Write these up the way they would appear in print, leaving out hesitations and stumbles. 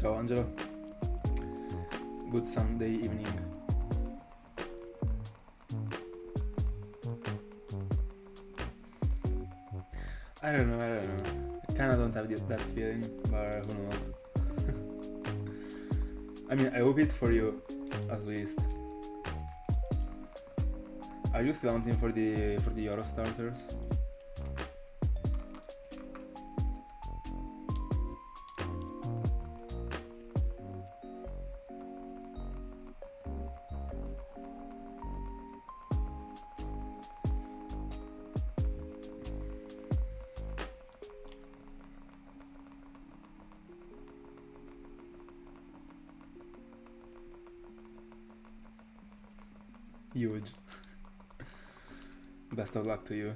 Ciao Angelo. Good Sunday evening. I don't know. I kinda don't have that feeling, but who knows. I mean, I hope it for you, at least. Are you still hunting for the Euro starters? Huge. Best of luck to you.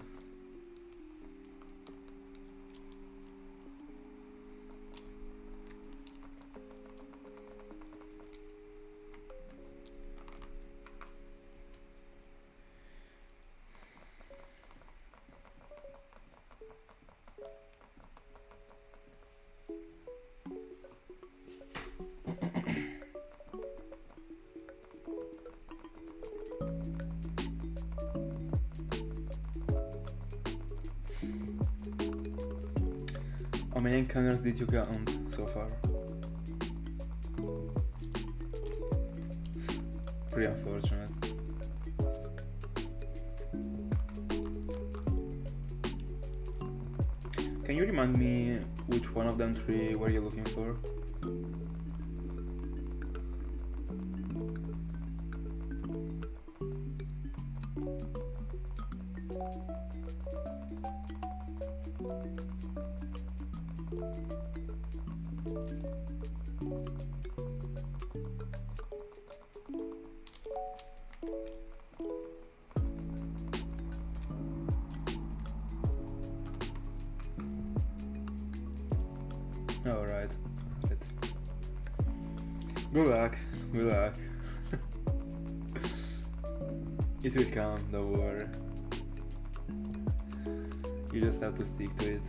How many encounters did you count so far? Pretty unfortunate. Can you remind me which one of them three were you looking for? Alright. Good luck. It will come, don't worry. You just have to stick to it.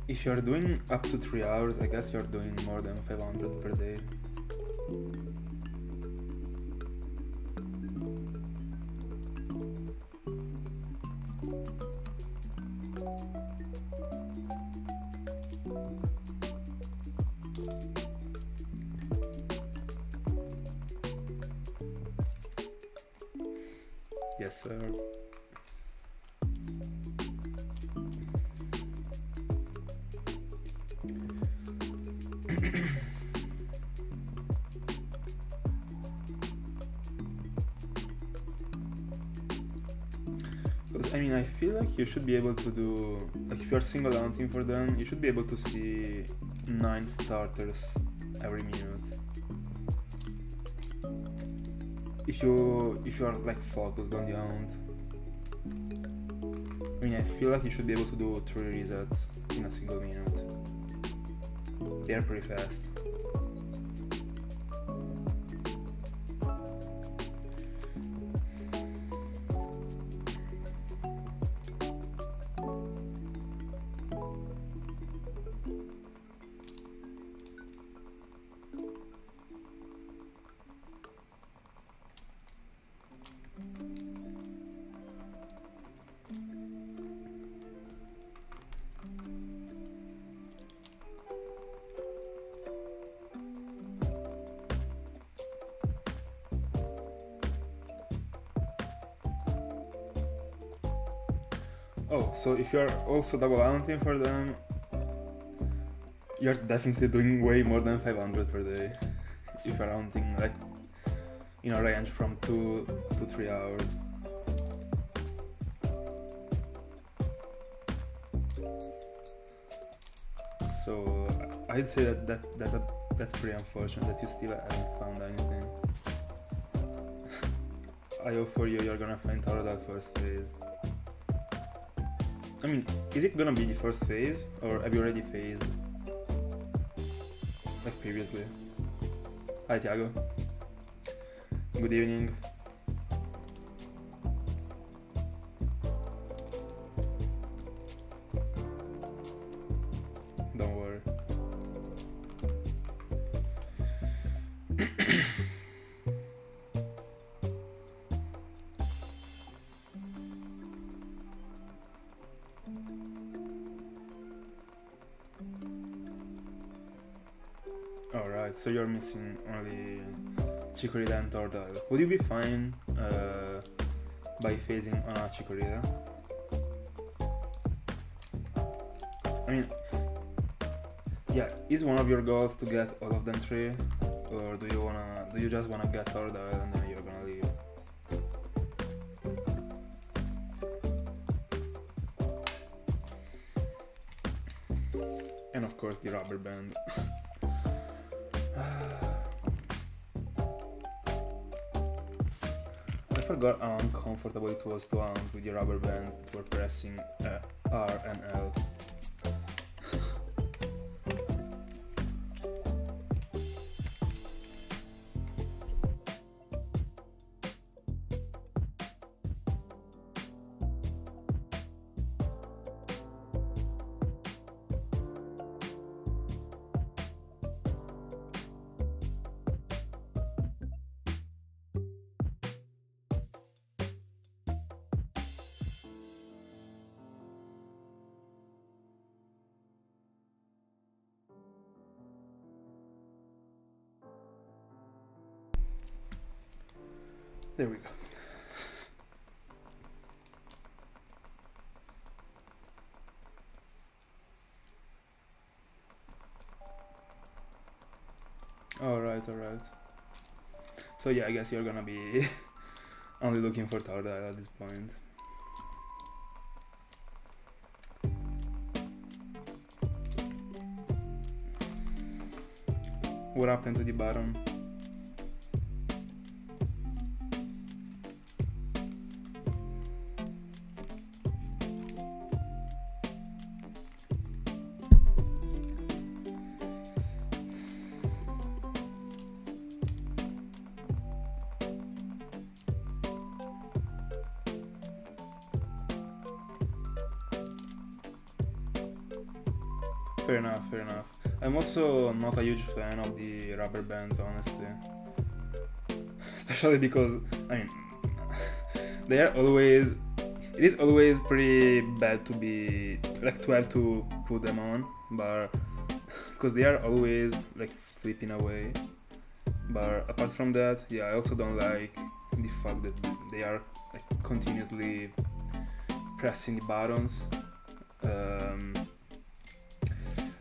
If you're doing up to 3 hours, I guess you're doing more than 500 per day. Yes, sir. I mean, I feel like you should be able to do, like if you're single hunting for them, you should be able to see 9 starters every minute. If you are like focused on the hunt. I mean, I feel like you should be able to do 3 resets in a single minute. They're pretty fast. Oh, so if you're also double hunting for them, you're definitely doing way more than 500 per day. If you're hunting like in a range from 2 to 3 hours. So I'd say that's pretty unfortunate that you still haven't found anything. IO for you, you're gonna find Totodile first phase. I mean, is it gonna be the first phase, or have you already phased? Like previously? Hi Tiago. Good evening. Don't worry. Alright, so you're missing only Chikorita and Totodile. Would you be fine by phasing on a Chikorita? I mean, yeah, is one of your goals to get all of them 3, or do you just wanna get Totodile and then you're gonna leave? And of course the rubber band. I forgot how uncomfortable it was to hunt with the rubber bands that were pressing R and L. There we go. Alright. So yeah, I guess you're gonna be only looking for Totodile at this point. What happened to the bottom? Fair enough. I'm also not a huge fan of the rubber bands, honestly. Especially because, I mean, it is always pretty bad to be, like, to have to put them on, but, because they are always, like, flipping away. But apart from that, yeah, I also don't like the fact that they are, like, continuously pressing the buttons.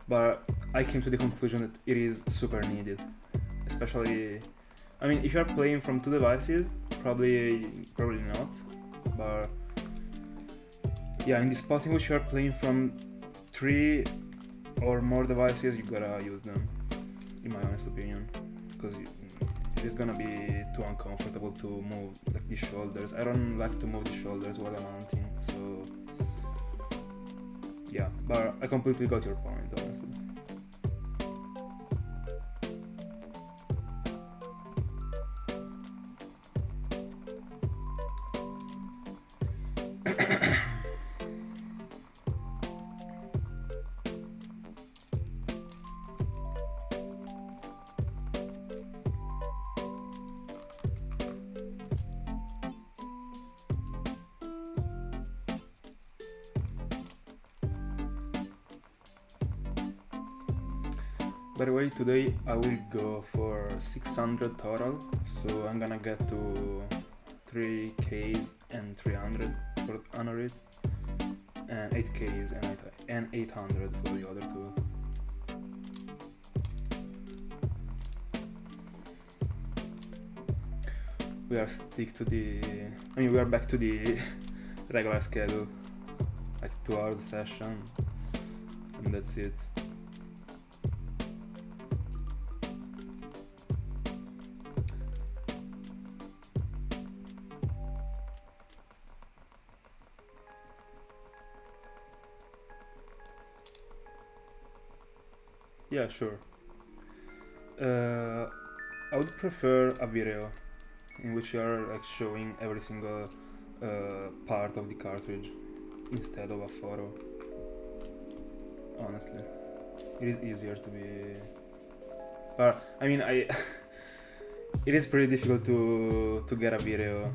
But I came to the conclusion that it is super needed, especially, I mean, if you are playing from 2 devices, probably not, but yeah, in the spot in which you are playing from 3 or more devices, you gotta use them, in my honest opinion, because it is gonna be too uncomfortable to move, like, the shoulders. I don't like to move the shoulders while I'm mounting, so yeah, but I completely got your point, honestly. By the way, today I will go for 600 total, so I'm gonna get to 3Ks and 300 for Anorith, and 8Ks and 800 for the other 2. We are back to the regular schedule, like 2 hours session, and that's it. Yeah, sure. I would prefer a video in which you are like showing every single part of the cartridge instead of a photo. Honestly, it is easier to be. But I mean, it is pretty difficult to get a video.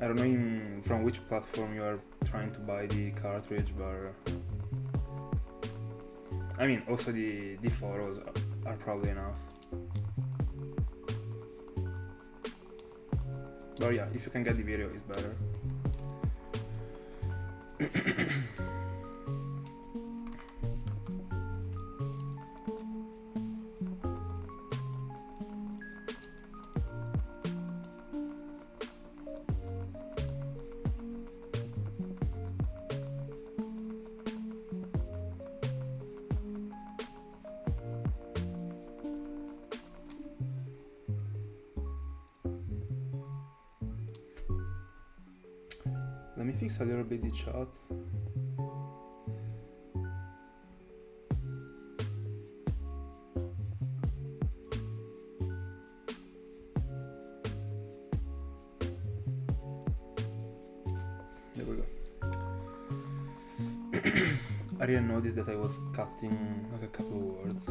I don't know from which platform you are trying to buy the cartridge, but I mean, also the photos are probably enough. But yeah, if you can get the video, it's better. Let me fix a little bit the chat. There we go. I didn't notice that I was cutting like a couple of words.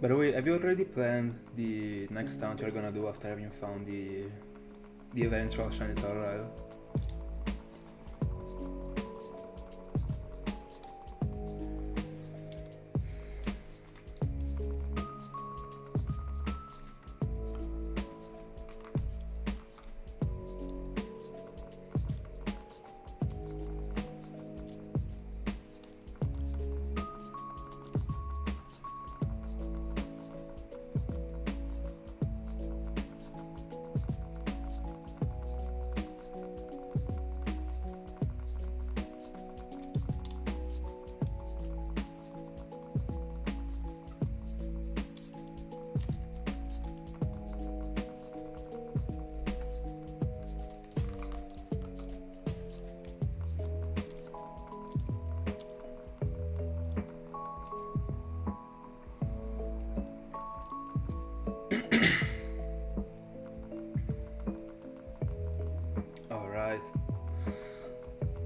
By the way, have you already planned the next taunt you're gonna do after having found the eventual shiny Torride?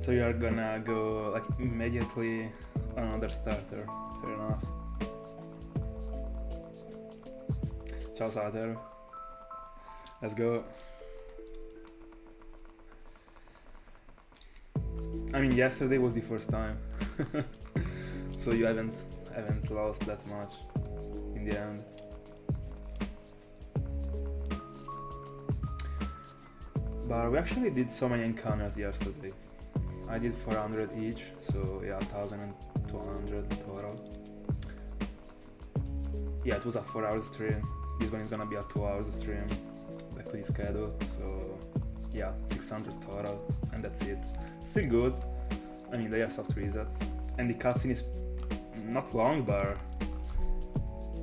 So you're gonna go like immediately on another starter. Fair enough. Ciao starter. Let's go. I mean, yesterday was the first time, so you haven't lost that much in the end. But we actually did so many encounters yesterday. I did 400 each, so yeah, 1,200 total. Yeah, it was a 4-hour stream. This one is gonna be a 2-hour stream, back to the schedule, so yeah, 600 total, and that's it. Still good. I mean, they are soft resets, and the cutscene is not long, but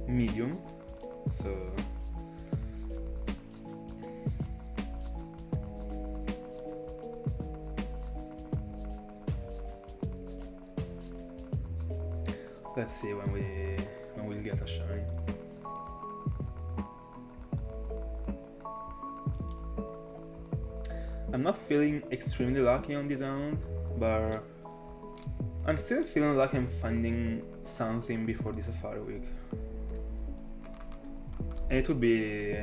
medium, so Let's see when we'll get a shiny. I'm not feeling extremely lucky on this round, but I'm still feeling like I'm finding something before the Safari Week. And it would be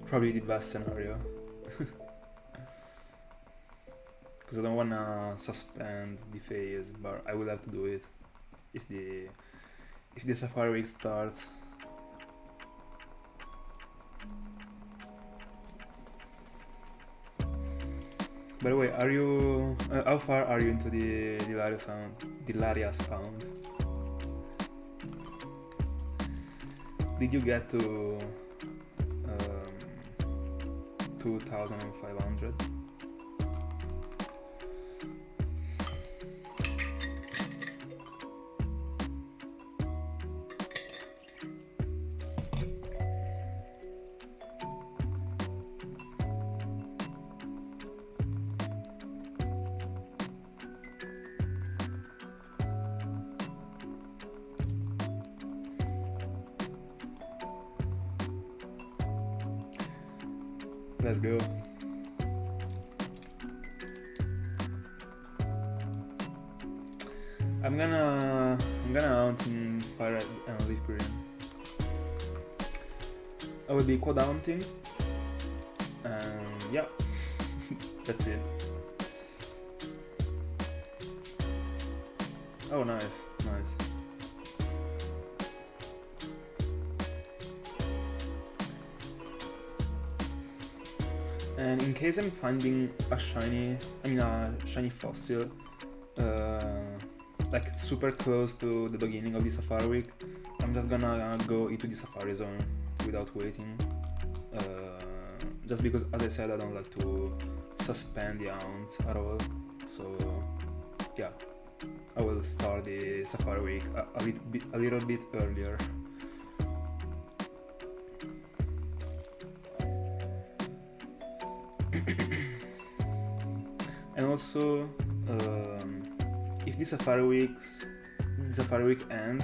probably the best scenario. Because I don't wanna suspend the phase, but I will have to do it if the Safari Week starts. By the way, are you how far are you into the Delaria sound? Did you get to 2,500? Let's go. I'm gonna hunt in Fire and Leaf Green. I will be quad hunting, and yeah, that's it. Oh, nice. And in case I'm finding a shiny fossil, like super close to the beginning of the Safari Week, I'm just gonna go into the Safari Zone without waiting. Just because, as I said, I don't like to suspend the hounds at all. So yeah, I will start the Safari Week a little bit earlier. And also, if the Safari Week ends,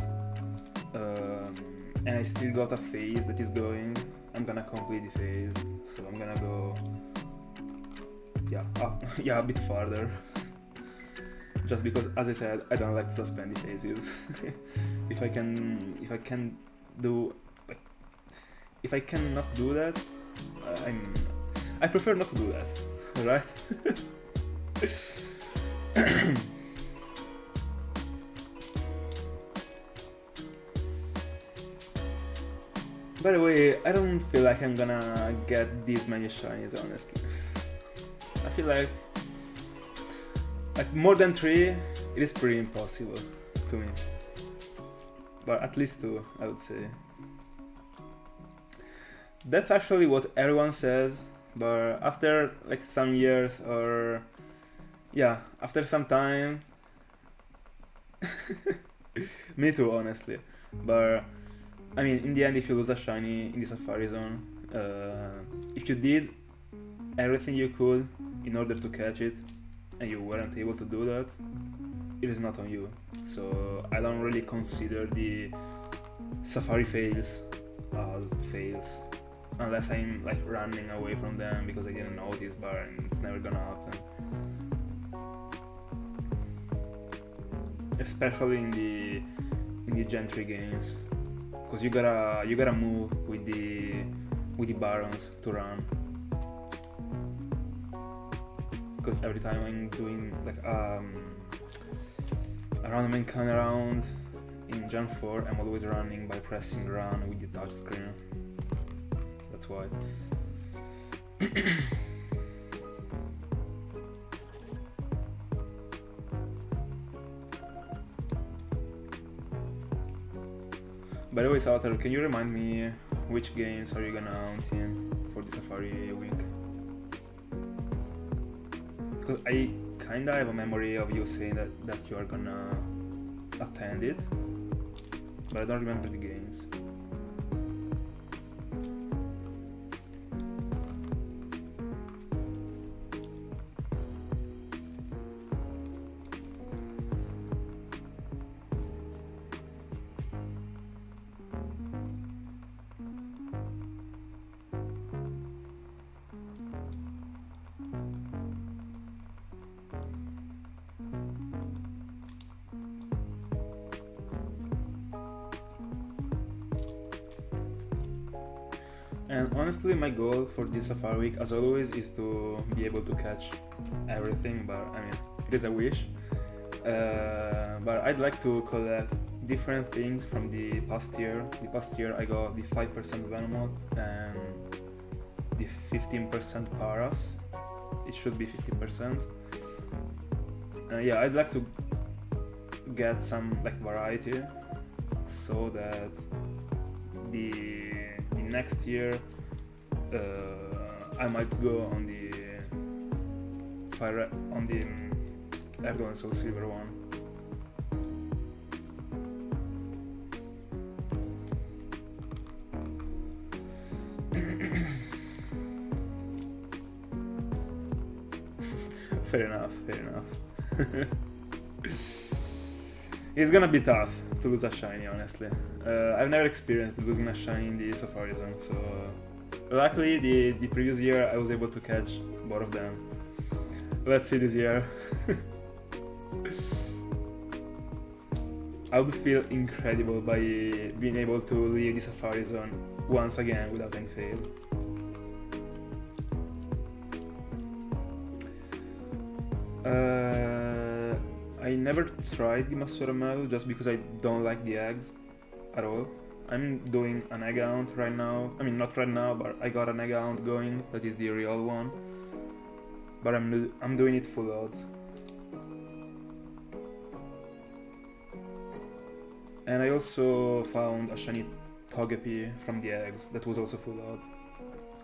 and I still got a phase that is going, I'm gonna complete the phase. So I'm gonna go, a bit farther. Just because, as I said, I don't like to suspend the phases. If I cannot do that, I prefer not to do that, right? By the way, I don't feel like I'm gonna get these many shinies, honestly. I feel like more than 3, it is pretty impossible to me. But at least 2, I would say. That's actually what everyone says, but after like some years, or after some time, me too, honestly. But I mean, in the end, if you lose a shiny in the Safari Zone, if you did everything you could in order to catch it, and you weren't able to do that, it is not on you. So I don't really consider the Safari fails as fails, unless I'm like running away from them because I didn't notice, but it's never gonna happen. Especially in the Gen 3 games, because you gotta move with the barons to run. Because every time I'm doing like a random encounter round in Gen 4, I'm always running by pressing run with the touch screen. That's why. By the way, Salter, can you remind me which games are you gonna hunt in for the Safari Week? Because I kinda have a memory of you saying that you are gonna attend it, but I don't remember the games. And honestly, my goal for this Safari Week, as always, is to be able to catch everything, but I mean, it is a wish. But I'd like to collect different things from the past year. The past year I got the 5% Venomoth and the 15% Paras. It should be 15%. Yeah, I'd like to get some like variety, so that the next year I might go on the Erdo and Soul Silver one. Fair enough. It's gonna be tough to lose a shiny, honestly. I've never experienced losing a shiny in the Safari Zone, so luckily the previous year I was able to catch both of them. Let's see this year. I would feel incredible by being able to leave the Safari Zone once again without any fail. I never tried the Masura medal just because I don't like the eggs at all. I'm doing an egg hunt right now. I mean, not right now, but I got an egg hunt going. That is the real one. But I'm doing it full odds. And I also found a shiny Togepi from the eggs that was also full odds.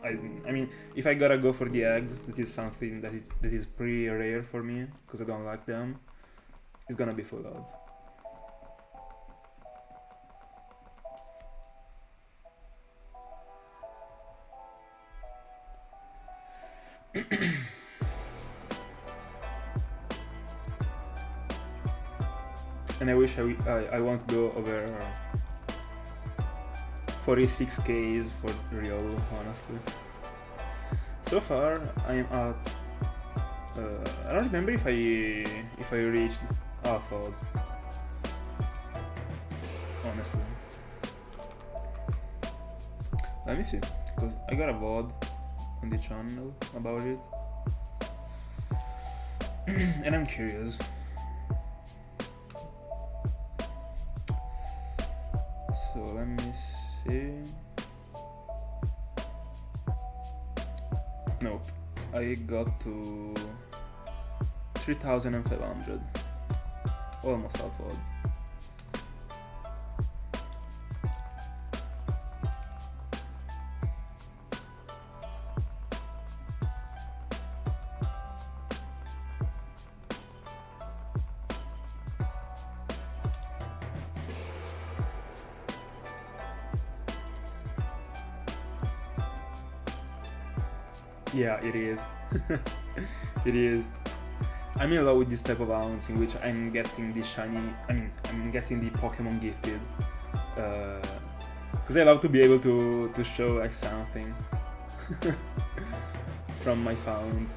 I mean, if I gotta go for the eggs, that is something that is pretty rare for me because I don't like them. It's gonna be full odds. And I wish I won't go over 46Ks for real, honestly. So far, I'm at. I don't remember if I reached half odds. Honestly, let me see, because I got a VOD on the channel about it, and I'm curious. So let me see. Nope, I got to 3,500, almost half odds. Yeah, it is. It is. I'm in love with this type of rounds in which I'm getting the shiny. I'm getting the Pokemon gifted. Because I love to be able to show like something from my founds.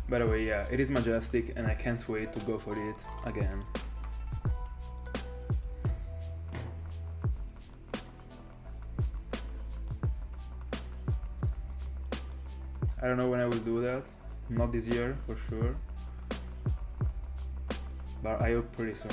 By the way, yeah, it is majestic and I can't wait to go for it again. I don't know when I will do that, not this year for sure, but I hope pretty soon.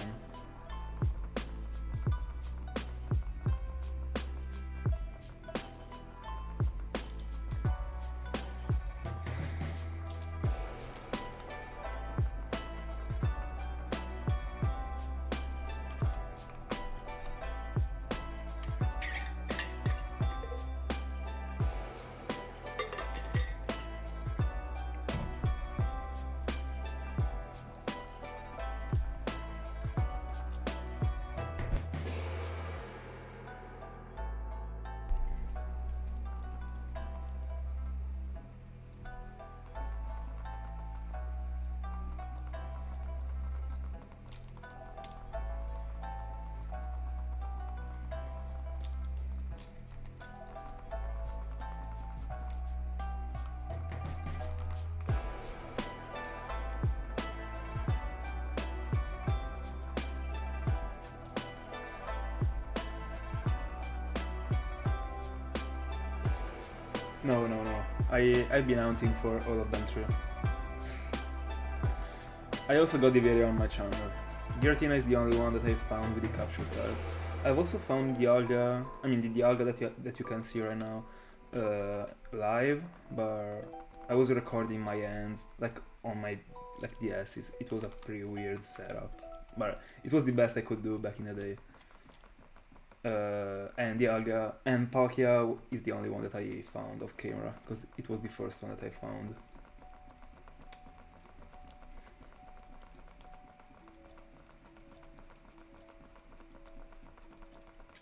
No. I've been hunting for all of them too. I also got the video on my channel. Giratina is the only one that I found with the capture card. I've also found the Dialga that you can see right now live, but I was recording my hands like on my DS. It was a pretty weird setup, but it was the best I could do back in the day. And Dialga and Palkia is the only one that I found off camera because it was the first one that I found.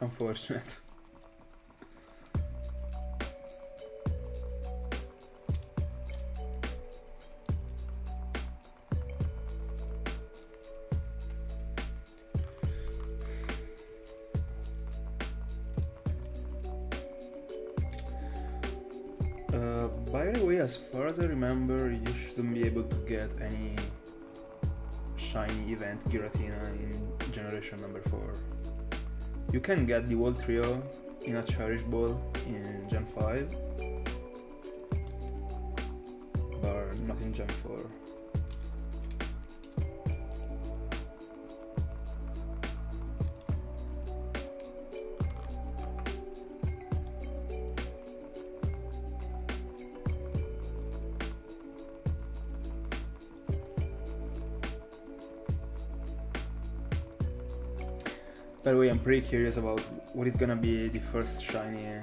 Unfortunate. By the way, as far as I remember, you shouldn't be able to get any shiny event Giratina in generation number 4. You can get the whole trio in a Cherish Ball in Gen 5, but not in Gen 4. By the way, I'm pretty curious about what is gonna be the first shiny,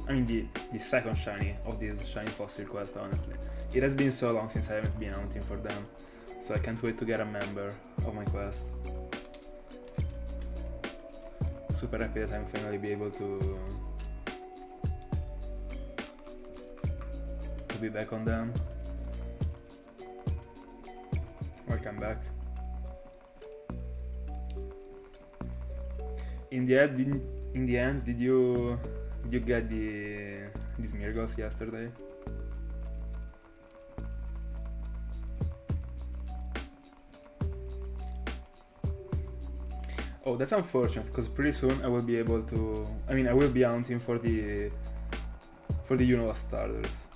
the second shiny of this shiny fossil quest, honestly. It has been so long since I haven't been hunting for them, so I can't wait to get a member of my quest. Super happy that I'm finally be able to be back on them. Welcome back. In the end, did you get these Mirgos yesterday? Oh, that's unfortunate because pretty soon I will be able to. I will be hunting for the Unova starters.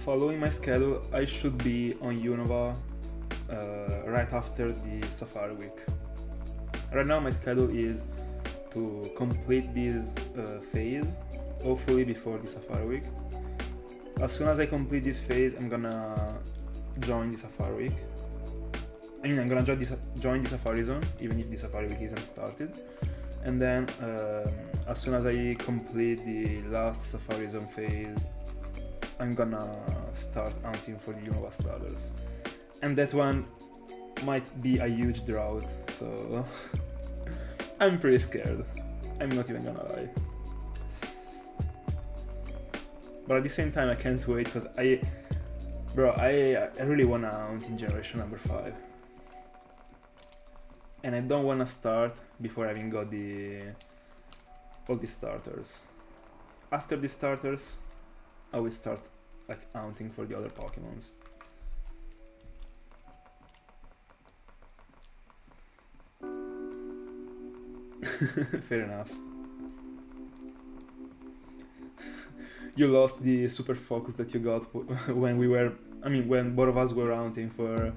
Following my schedule, I should be on Unova right after the Safari Week. Right now my schedule is to complete this phase, hopefully before the Safari Week. As soon as I complete this phase, I'm gonna join the Safari Week. I'm gonna join the Safari Zone, even if the Safari Week isn't started. And then, as soon as I complete the last Safari Zone phase, I'm gonna start hunting for the Unova starters. And that one might be a huge drought, so I'm pretty scared. I'm not even gonna lie. But at the same time, I can't wait because I really wanna hunt in generation number 5. And I don't wanna start before having got all the starters. After the starters, I will start hunting for the other Pokemons. Fair enough. You lost the super focus that you got when when both of us were hunting for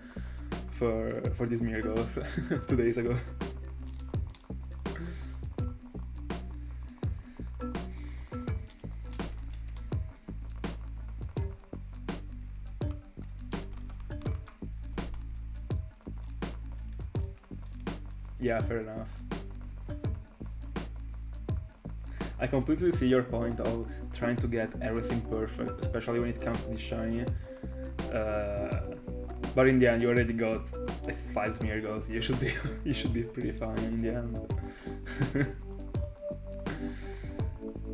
these Mirgos 2 days ago. Yeah, fair enough. I completely see your point of trying to get everything perfect, especially when it comes to the shiny. But in the end, you already got 5 Smeargles. You should be pretty fine in the end.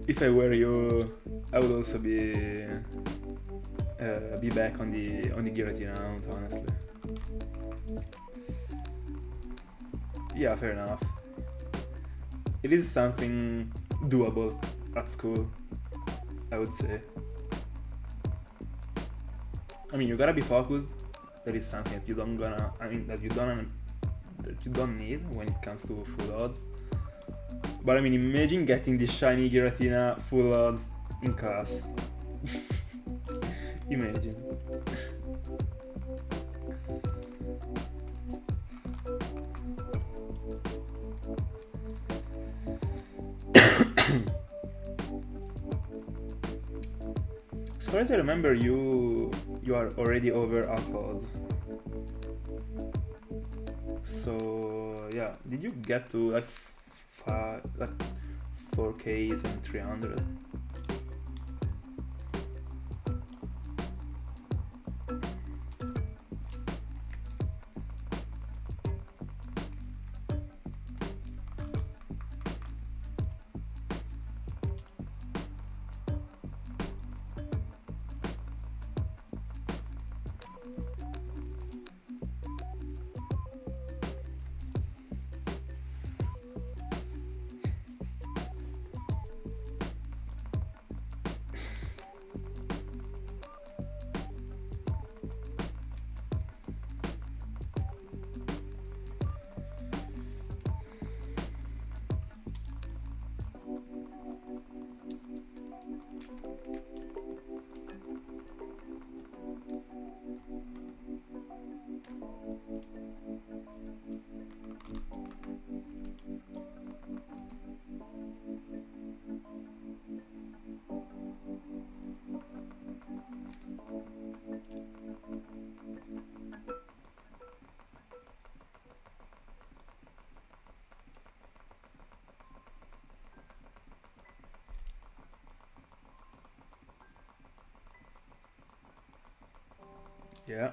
If I were you, I would also be back on the Giratina hunt, honestly. Yeah, fair enough. It is something doable at school, I would say. You gotta be focused. That is something that you don't that you don't need when it comes to full odds. But I mean, imagine getting this shiny Giratina full odds in class. Imagine. As far as I remember, you are already over Alphod. So yeah, did you get to like 4Ks and 300? Yeah.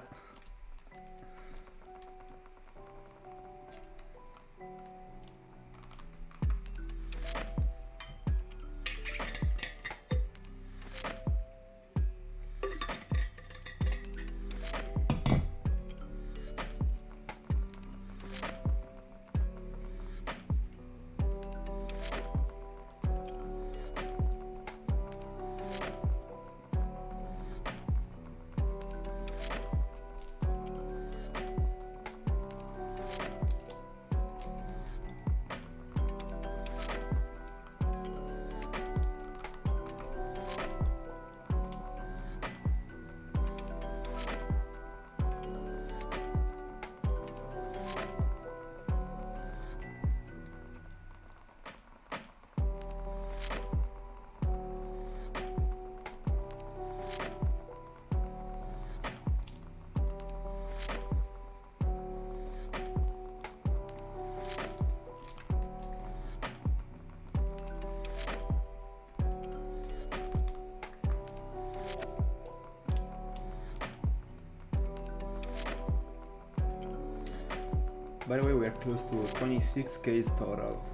By the way, we are close to 26K total.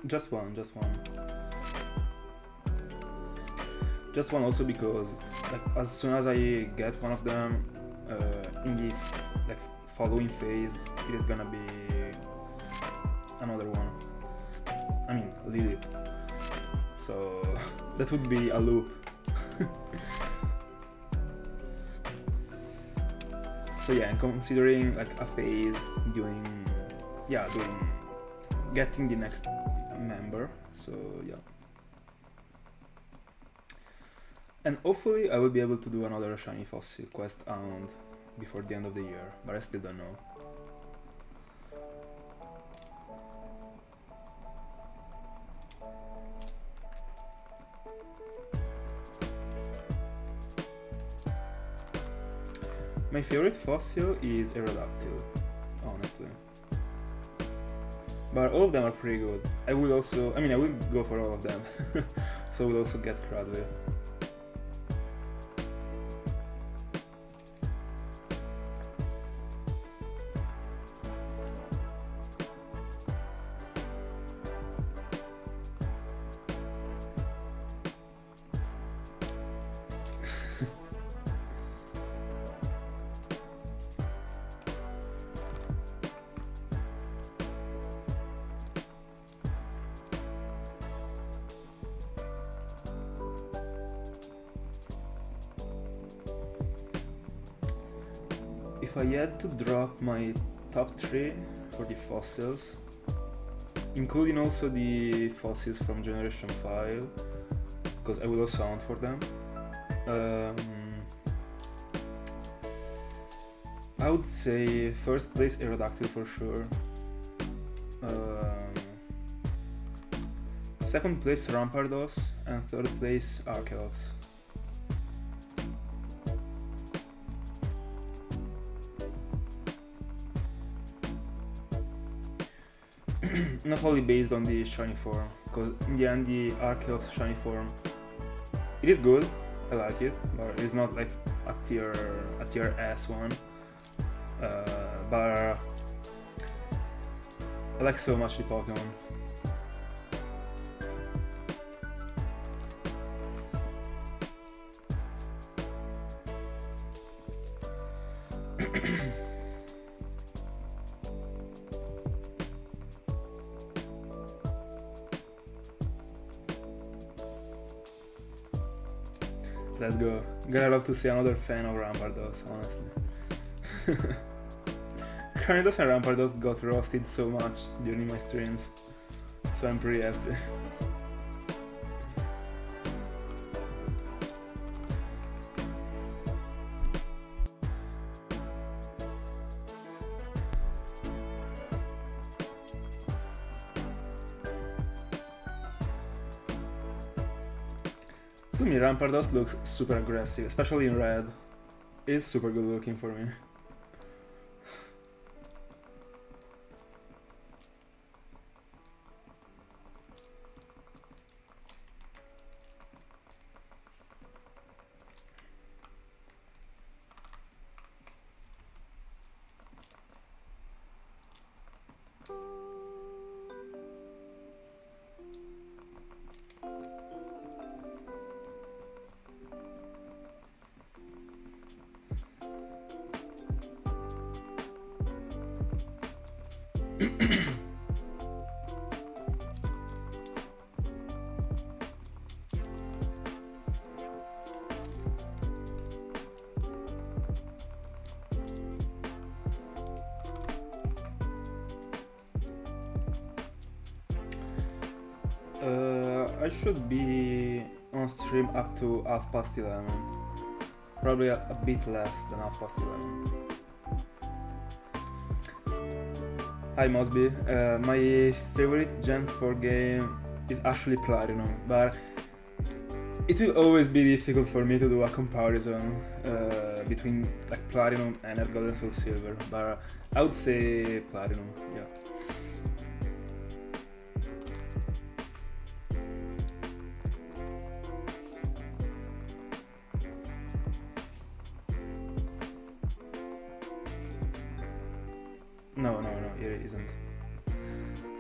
Just one. Just one also because like as soon as I get one of them in the like following phase, it is gonna be another one. I mean Lily. So that would be a loop. So yeah, and considering like a phase doing getting the next member, so yeah. And hopefully I will be able to do another shiny fossil quest and before the end of the year, but I still don't know. My favorite fossil is Aerodactyl, honestly. But all of them are pretty good. I will go for all of them. So we'll also get Cranidos. if I had to drop my top 3 for the fossils, including also the fossils from Generation 5, because I will also hunt for them, I would say first place Aerodactyl for sure. Second place Rampardos, and third place Archeops. Not only based on the shiny form, because in the end the Archeops shiny form, it is good, I like it, but it's not like a tier S one. But I like so much the Pokemon. Let's go. Gonna love to see another fan of Rampardos, honestly. Cranidos and Rampardos got roasted so much during my streams, so I'm pretty happy. To me, Rampardos looks super aggressive, especially in red. It's super good looking for me. I should be on stream up to 11:30. Probably a bit less than 11:30. Hi Mosby, my favorite Gen 4 game is actually Platinum, but it will always be difficult for me to do a comparison between like Platinum and Gold and Soul Silver, but I would say Platinum, yeah. No, it isn't.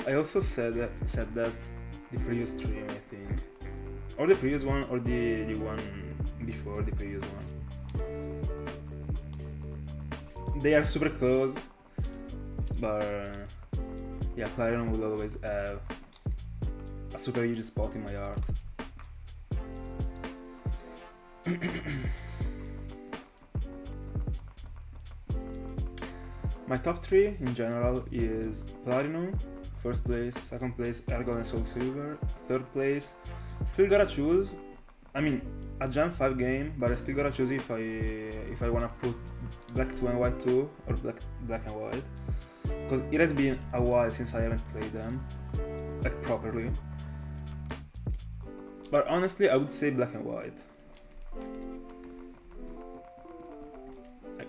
I also said that the previous stream, I think, or the previous one, or the one before the previous one. They are super close, but yeah, Platinum will always have a super huge spot in my heart. My top 3 in general is Platinum, first place, second place Gold and Soul Silver, third place, still gotta choose, I mean, a Gen 5 game, but I still gotta choose if I wanna put Black 2 and White 2 or Black and White, because it has been a while since I haven't played them, like properly. But honestly, I would say Black and White.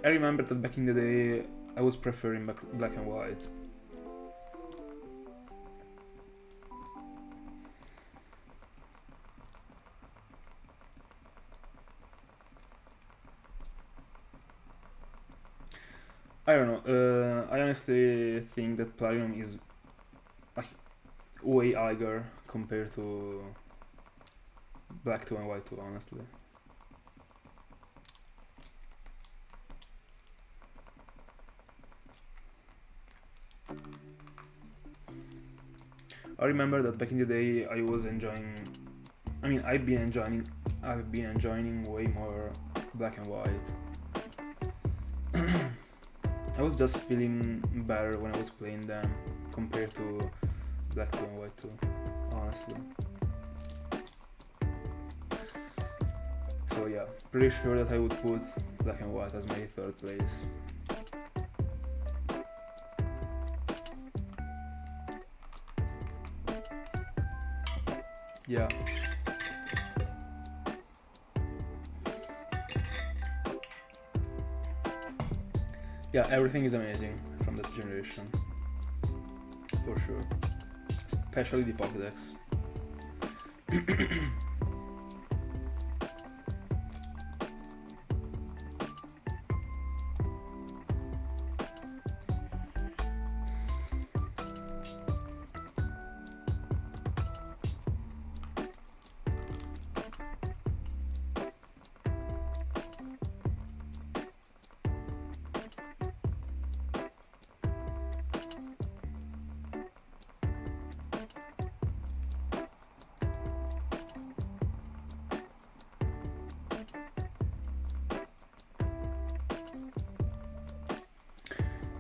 I remember that back in the day, I was preferring Black and White. I don't know, I honestly think that Platinum is like way higher compared to Black 2 and White 2, honestly. I remember that back in the day I was enjoying, I mean I've been enjoying way more Black and White. I was just feeling better when I was playing them compared to Black 2 and White 2, honestly. So yeah, pretty sure that I would put Black and White as my third place. Yeah. Yeah, everything is amazing from that generation, for sure. Especially the Pokédex.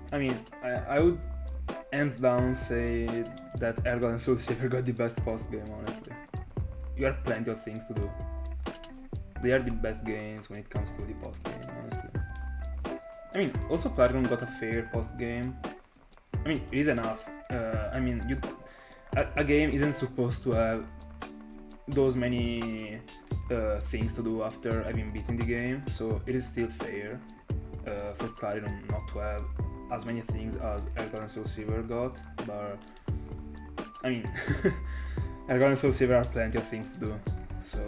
I mean, I would hands down say that Ergon and Soul Silver got the best post game, honestly. You have plenty of things to do. They are the best games when it comes to the post game, honestly. I mean, also Platinum got a fair post game. I mean, it is enough. I mean, a game isn't supposed to have those many things to do after having beaten the game, so it is still fair for Platinum not to have as many things as Ergon and Soul Silver got, but I mean, Ergon and Soul Silver are plenty of things to do, so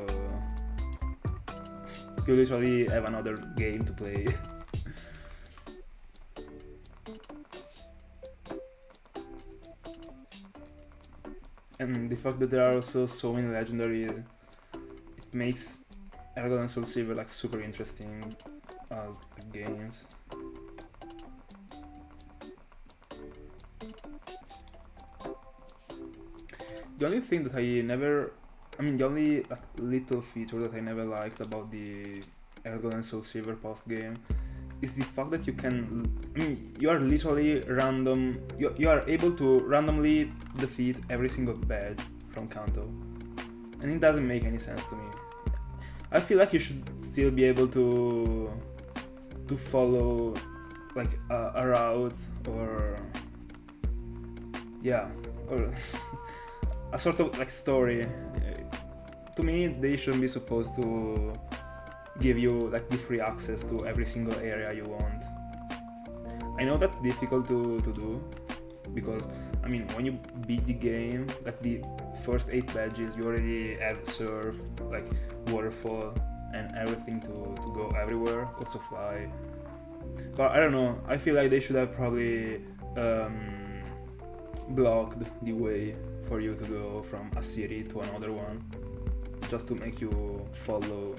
you literally have another game to play. And the fact that there are also so many legendaries, it makes Ergon and Soul Silver like super interesting as games. The only thing that the only little feature that I never liked about the Ergon and Soul Silver post game is the fact that you are literally you are able to randomly defeat every single badge from Kanto, and it doesn't make any sense to me. I feel like you should still be able to follow like a route or a sort of like story. To me, they shouldn't be supposed to give you like the free access to every single area you want. I know that's difficult to do, because I mean, when you beat the game, like the first 8 badges, you already have surf, like waterfall and everything to go everywhere, also fly. But I don't know, I feel like they should have probably blocked the way for you to go from a city to another one, just to make you follow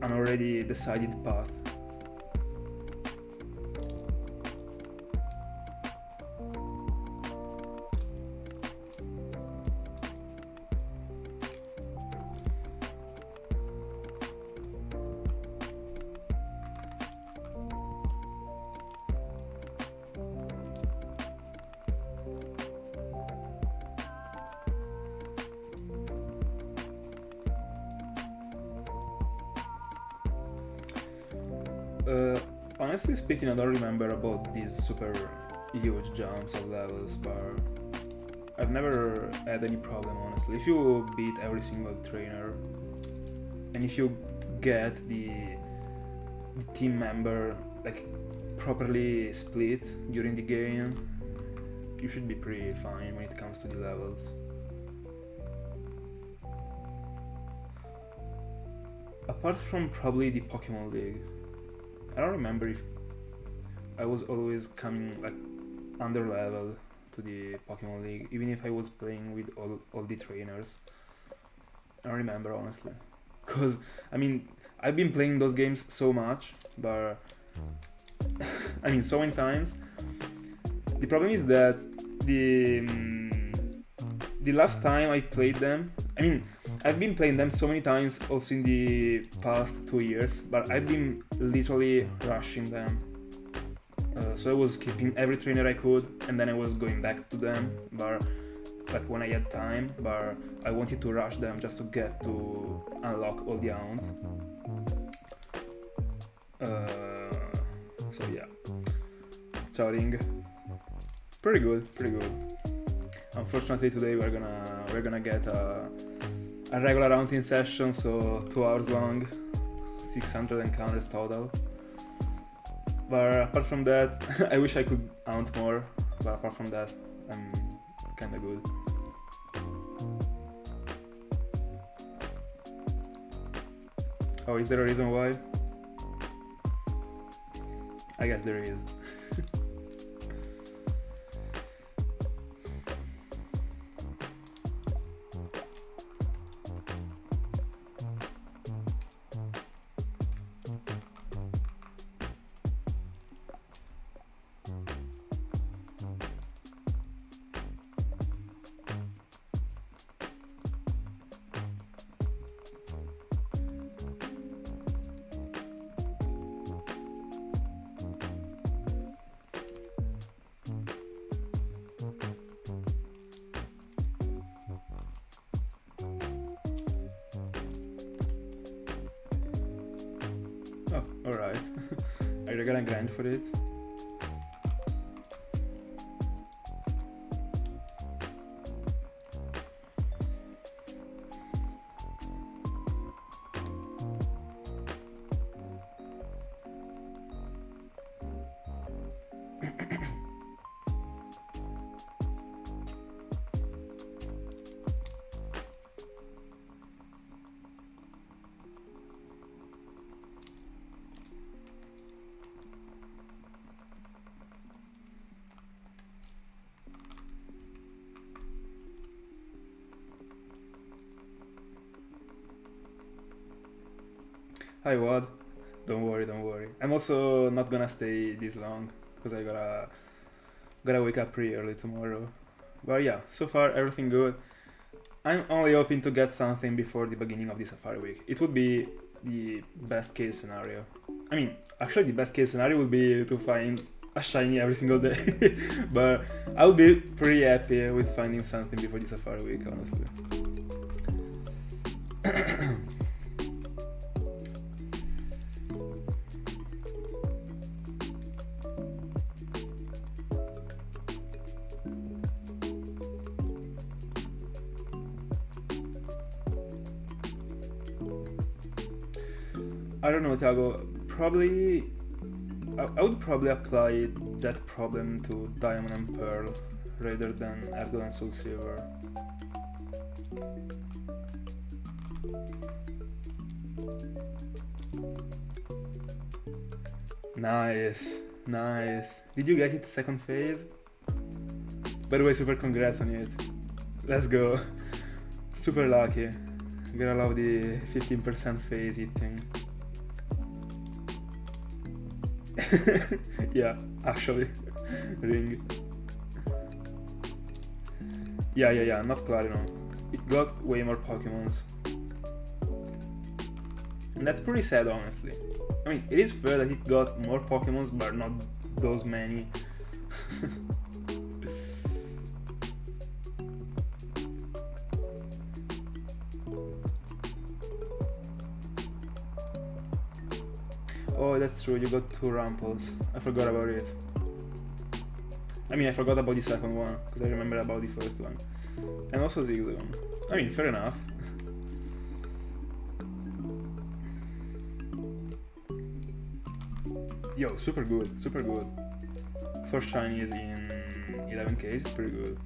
an already decided path. Honestly speaking, I don't remember about these super huge jumps of levels, but I've never had any problem, honestly. If you beat every single trainer, and if you get the team member like properly split during the game, you should be pretty fine when it comes to the levels. Apart from probably the Pokemon League, I don't remember if I was always coming like under level to the Pokemon League, even if I was playing with all the trainers. I don't remember, honestly, because I mean, I've been playing those games so much, but I mean, so many times. The problem is that the last time I played them, I mean, I've been playing them so many times also in the past 2 years, but I've been literally rushing them So I was skipping every trainer I could, and then I was going back to them, but like when I had time, but I wanted to rush them just to get to unlock all the hounds. So yeah, charting, pretty good. Unfortunately today we're gonna get a regular hunting session, so 2 hours long, 600 encounters total. But apart from that, I wish I could hunt more, but apart from that, I'm kinda good. Oh, is there a reason why? I guess there is. Oh, alright. Are you gonna grind for it? Hi Wad, don't worry. I'm also not gonna stay this long because I gotta wake up pretty early tomorrow. But yeah, so far everything good. I'm only hoping to get something before the beginning of the Safari Week. It would be the best case scenario. I mean, actually the best case scenario would be to find a shiny every single day. But I would be pretty happy with finding something before the Safari Week, honestly. I don't know, Thiago. Probably, I would probably apply that problem to Diamond and Pearl rather than Earth and Soul Silver. Nice. Did you get it second phase? By the way, super congrats on it. Let's go. Super lucky. Gotta love the 15% phase hitting. Yeah, actually. Ring. Yeah, not Clarino. It got way more Pokemons. And that's pretty sad, honestly. I mean, it is fair that it got more Pokemons, but not those many. Oh, that's true, you got 2 Ramples. I forgot about it. I mean, I forgot about the second one, because I remember about the first one. And also Zigzagoon. I mean, fair enough. Yo, super good. For shinies in 11k is pretty good.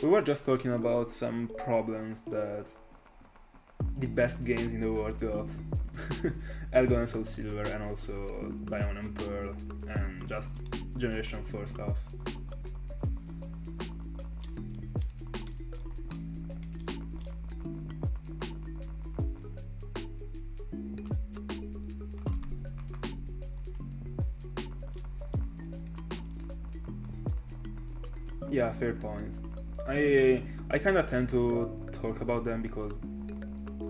We were just talking about some problems that the best games in the world got. Elgon and Soul Silver, and also Diamond and Pearl, and just Generation 4 stuff. Yeah, fair point. I kind of tend to talk about them because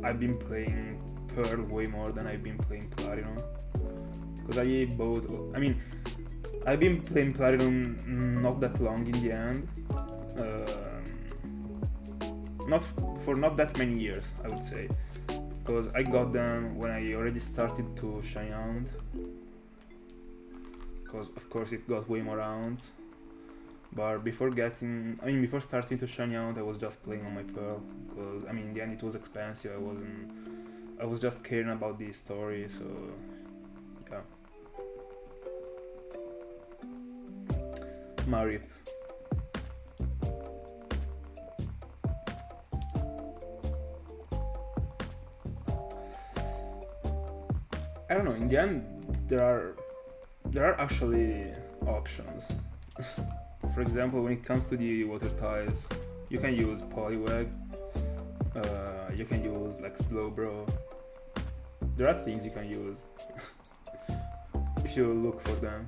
I've been playing Pearl way more than I've been playing Platinum. Because I've been playing Platinum not that long in the end. Not that many years, I would say. Because I got them when I already started to shine out. Because of course it got way more rounds. But before starting to shine out, I was just playing on my Pearl. Because in the end it was expensive. I was just caring about the story, so yeah. Marip. I don't know, in the end there are actually options. For example, when it comes to the water types, you can use Poliwag, you can use like Slowbro. There are things you can use if you look for them.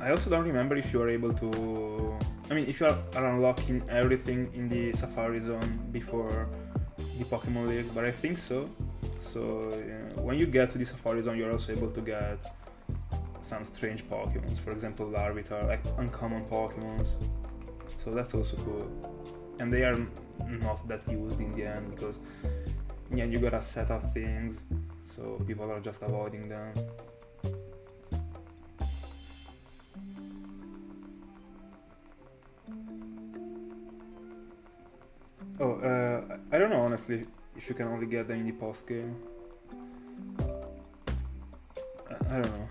I also don't remember if you are able to... if you are unlocking everything in the Safari Zone before the Pokemon League, but I think so. So when you get to the Safari Zone, you're also able to get some strange Pokemons. For example, Larvitar, like uncommon Pokemons. So that's also cool. And they are not that used in the end, because in the end you gotta set up things, so people are just avoiding them. I don't know honestly if you can only get them in the post game. I don't know.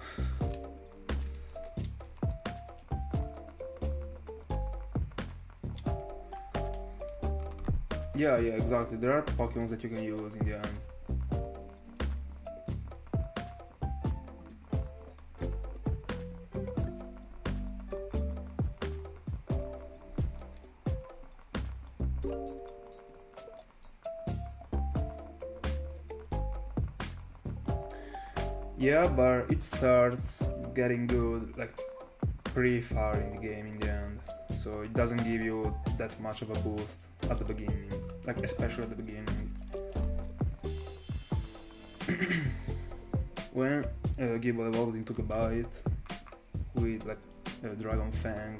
Yeah, exactly. There are Pokemons that you can use in the end. Yeah, but it starts getting good like pretty far in the game in the end, so it doesn't give you that much of a boost at the beginning, like especially at the beginning. When Gible evolves into Gabite with like Dragon Fang.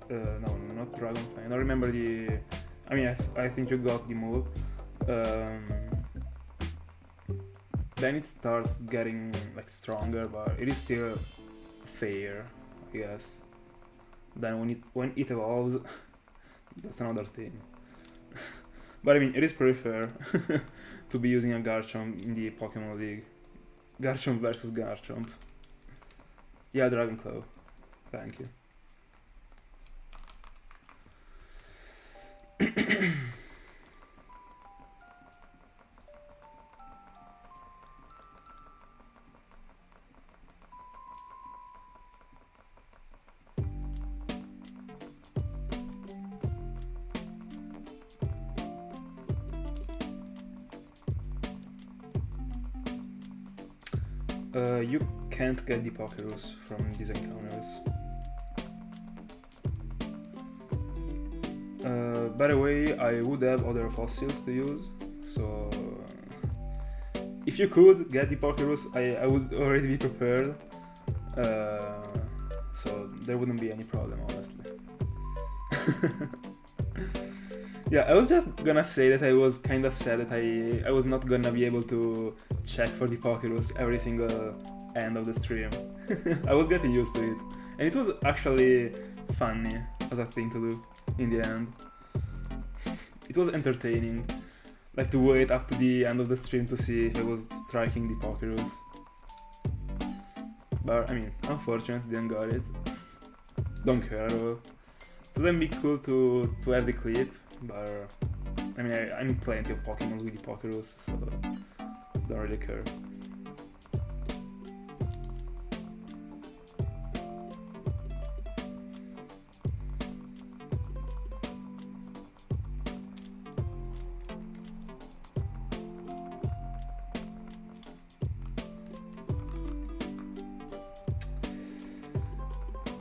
No, not Dragon Fang. I don't remember the... I think you got the move. Then it starts getting like stronger, but it is still fair, I guess. Then when it evolves, that's another thing. But it is pretty fair to be using a Garchomp in the Pokemon League. Garchomp versus Garchomp. Yeah, Dragonclaw. Thank you. You can't get the Pokerus from these encounters. By the way, I would have other fossils to use, so if you could get the Pokerus, I would already be prepared, so there wouldn't be any problem, honestly. Yeah, I was just gonna say that I was kinda sad that I was not gonna be able to check for the Pokerus every single end of the stream. I was getting used to it, and it was actually funny as a thing to do in the end. It was entertaining, like to wait up to the end of the stream to see if I was striking the Pokerus. But unfortunately didn't got it. Don't care at all. It would be cool to have the clip, but I need plenty of Pokemons with the Pokerus, so don't really care.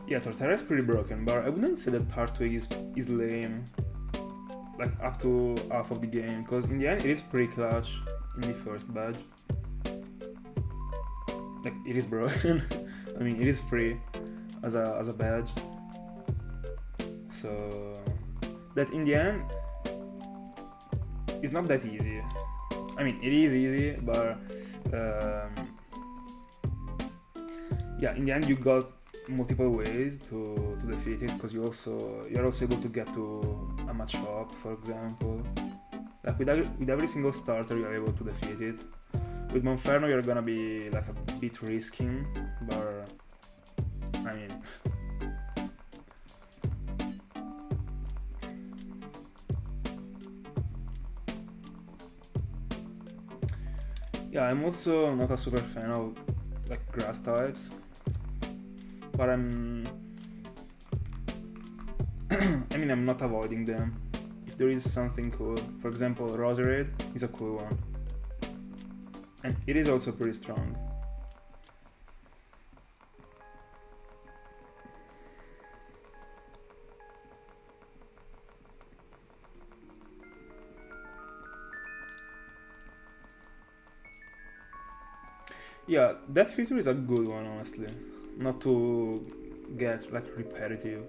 Yeah, Torterra is pretty broken, but I wouldn't say that Turtwig is lame, like up to half of the game, because in the end it is pretty clutch in the first badge. Like, it is broken. I mean, it is free as a badge. So that in the end is not that easy. I mean, it is easy, but yeah, in the end you got multiple ways to defeat it, because you're also able to get to a match up, for example. Like with every single starter you're able to defeat it. With Monferno you're gonna be like a bit risking, but I mean yeah, I'm also not a super fan of like grass types, but I mean I'm not avoiding them. If there is something cool, for example, Roserade is a cool one, and it is also pretty strong. Yeah, that feature is a good one, honestly. Not to get like repetitive.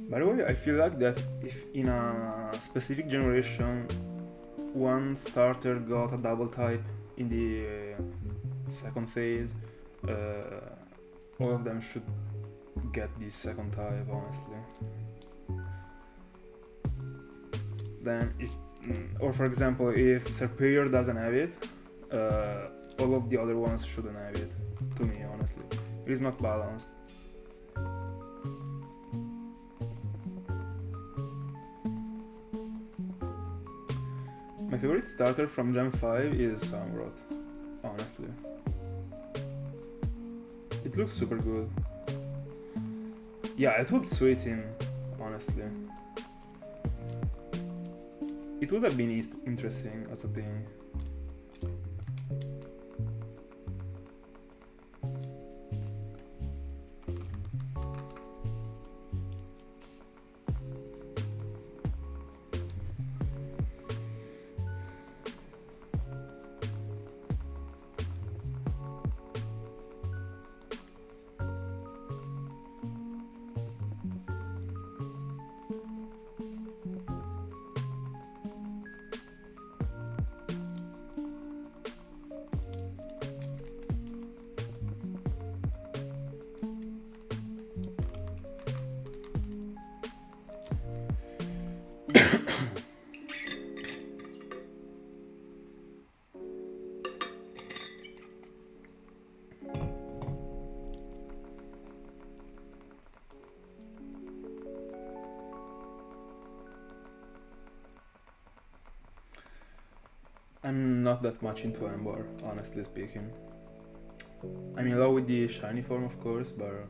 By the way, I feel like that if in a specific generation one starter got a double type in the second phase, all of them should get this second type, honestly. Then if, or for example, if Superior doesn't have it, all of the other ones shouldn't have it, to me, honestly. It is not balanced. My favorite starter from Gen 5 is Samurott, honestly. It looks super good. Yeah, it would suit him, honestly. It would have been interesting as a thing. I'm not that much into Ember, honestly speaking. I'm in love with the shiny form, of course, but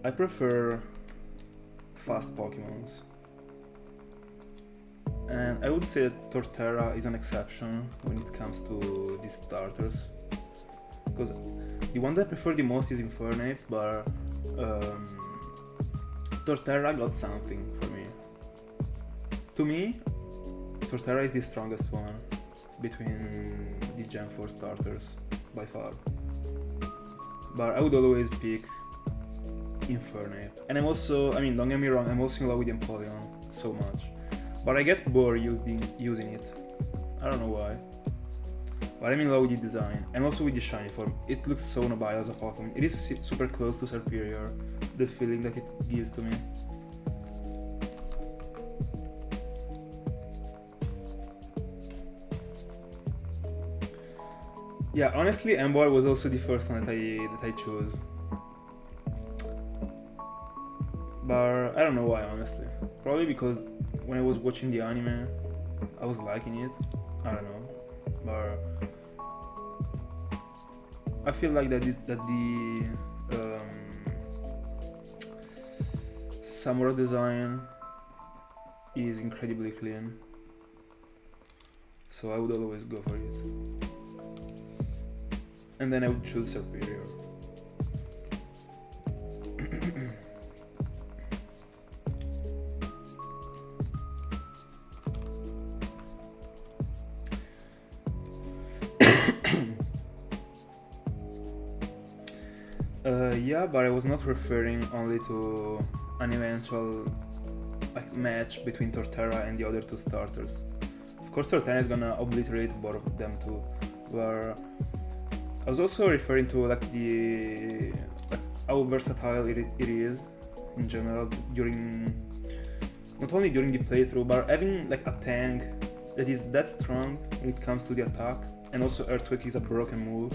I prefer fast Pokemons. And I would say that Torterra is an exception when it comes to these starters. Because the one that I prefer the most is Infernape, but Torterra got something for me. To me, Torterra is the strongest one between the Gen 4 starters, by far. But I would always pick Infernape. And I'm also, I mean, don't get me wrong, I'm also in love with Empoleon so much. But I get bored using it. I don't know why. But I'm in love with the design, and also with the shiny form. It looks so nobile as a Pokemon. It is super close to Superior. the feeling that it gives to me. Yeah, honestly, Ember was also the first one that I chose. But I don't know why, honestly. Probably because when I was watching the anime, I was liking it. I don't know, but I feel like that the samurai design is incredibly clean, so I would always go for it. And then I would choose Superior. Yeah, but I was not referring only to an eventual match between Torterra and the other two starters. Of course, Torterra is gonna obliterate both of them too, but I was also referring to how versatile it is in general not only during the playthrough, but having a tank that is that strong when it comes to the attack, and also Earthquake is a broken move.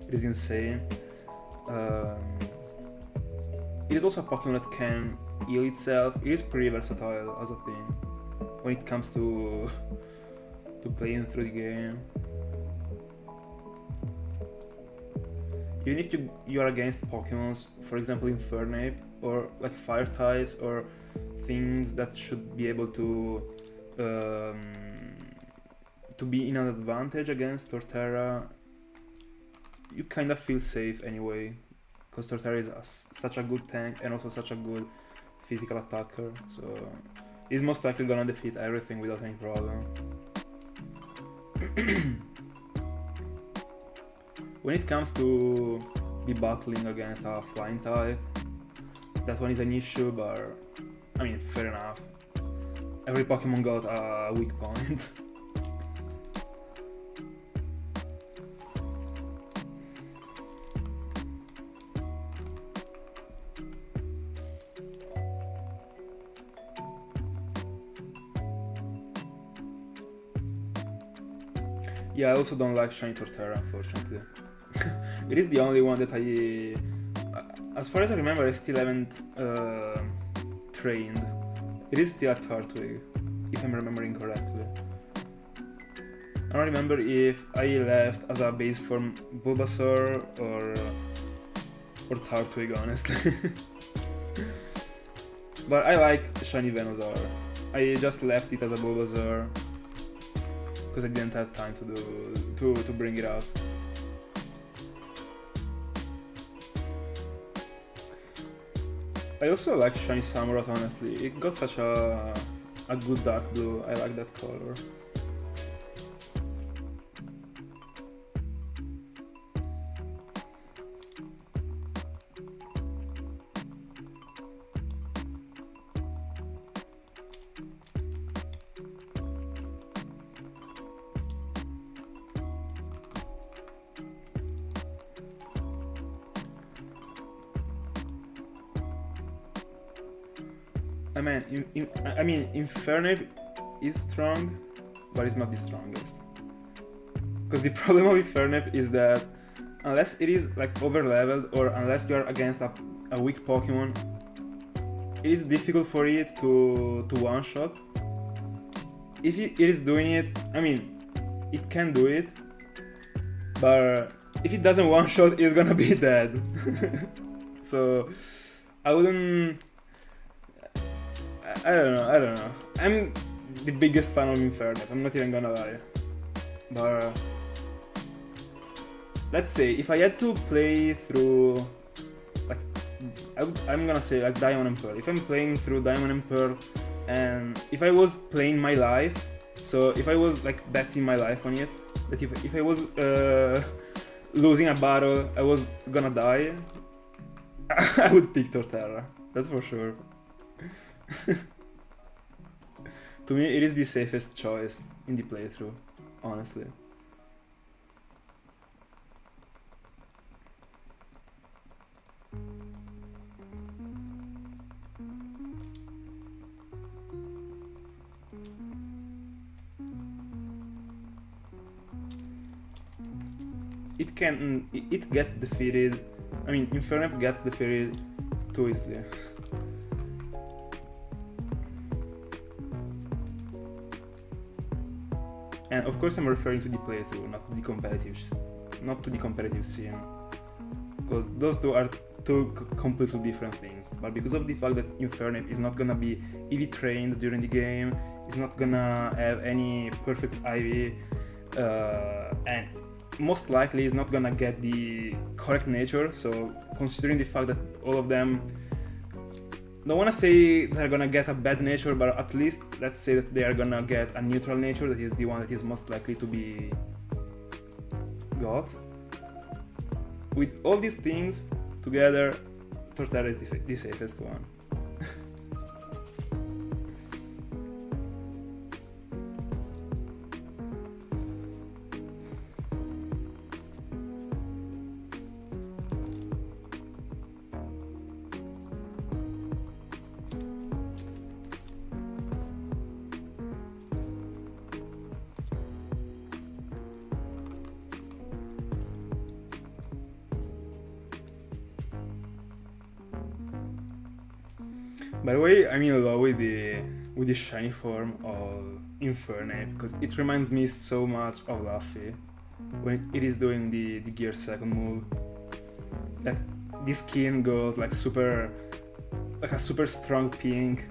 It is insane. It is also a Pokemon that can heal itself. It is pretty versatile as a thing when it comes to playing through the game. Even if you are against Pokemons, for example Infernape, or fire types, or things that should be able to be in an advantage against Torterra, you kind of feel safe anyway, because Torterra is such a good tank and also such a good physical attacker, so he's most likely gonna defeat everything without any problem. When it comes to be battling against a flying type, that one is an issue, but I mean, fair enough. Every Pokemon got a weak point. Yeah, I also don't like Shiny Torterra, unfortunately. It is the only one that as far as I remember, I still haven't trained. It is still a Turtwig, if I'm remembering correctly. I don't remember if I left as a base form Bulbasaur or Turtwig, honestly. But I like Shiny Venusaur. I just left it as a Bulbasaur because I didn't have time to bring it up. I also like Shiny Samurott, honestly. It got such a good dark blue. I like that color. I mean, Infernape is strong, but it's not the strongest. Because the problem of Infernape is that unless it is over leveled, or unless you are against a weak Pokemon, it is difficult for it to one shot. If it is doing it, I mean, it can do it, but if it doesn't one shot, it's gonna be dead. So I wouldn't. I don't know. I'm the biggest fan of Infernape, I'm not even gonna lie. But let's say if I had to play through I'm gonna say Diamond and Pearl. If I'm playing through Diamond and Pearl, and if I was playing my life, so if I was betting my life on it, that if I was losing a battle, I was gonna die, I would pick Torterra, that's for sure. To me, it is the safest choice in the playthrough, honestly. it gets defeated. I mean, Infernape gets defeated too easily. And of course I'm referring to the playthrough, not to the competitive scene, because those two are two completely different things. But because of the fact that Infernape is not gonna be EV trained during the game, it's not gonna have any perfect IV, and most likely is not gonna get the correct nature. So considering the fact that all of them, don't wanna say they're gonna get a bad nature, but at least let's say that they are gonna get a neutral nature, that is the one that is most likely to be got. With all these things together, Torterra is the safest one. By the way, I'm in love with the shiny form of Infernape, because it reminds me so much of Luffy when it is doing the Gear second move. That the skin goes like a super strong pink.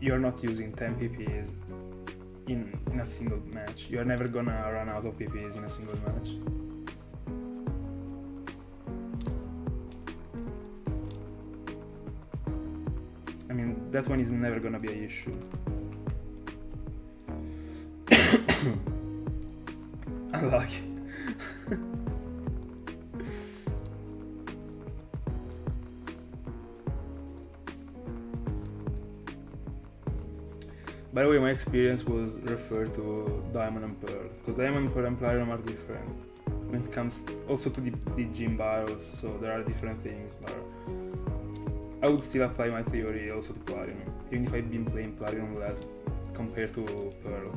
You're not using 10 PPs in a single match. You're never gonna run out of PPs in a single match. I mean, that one is never gonna be an issue. Unlucky. By the way, my experience was referred to Diamond and Pearl, because Diamond, Pearl and Platinum are different when it comes also to the gym battles, so there are different things, but I would still apply my theory also to Platinum, even if I've been playing Platinum less compared to Pearl.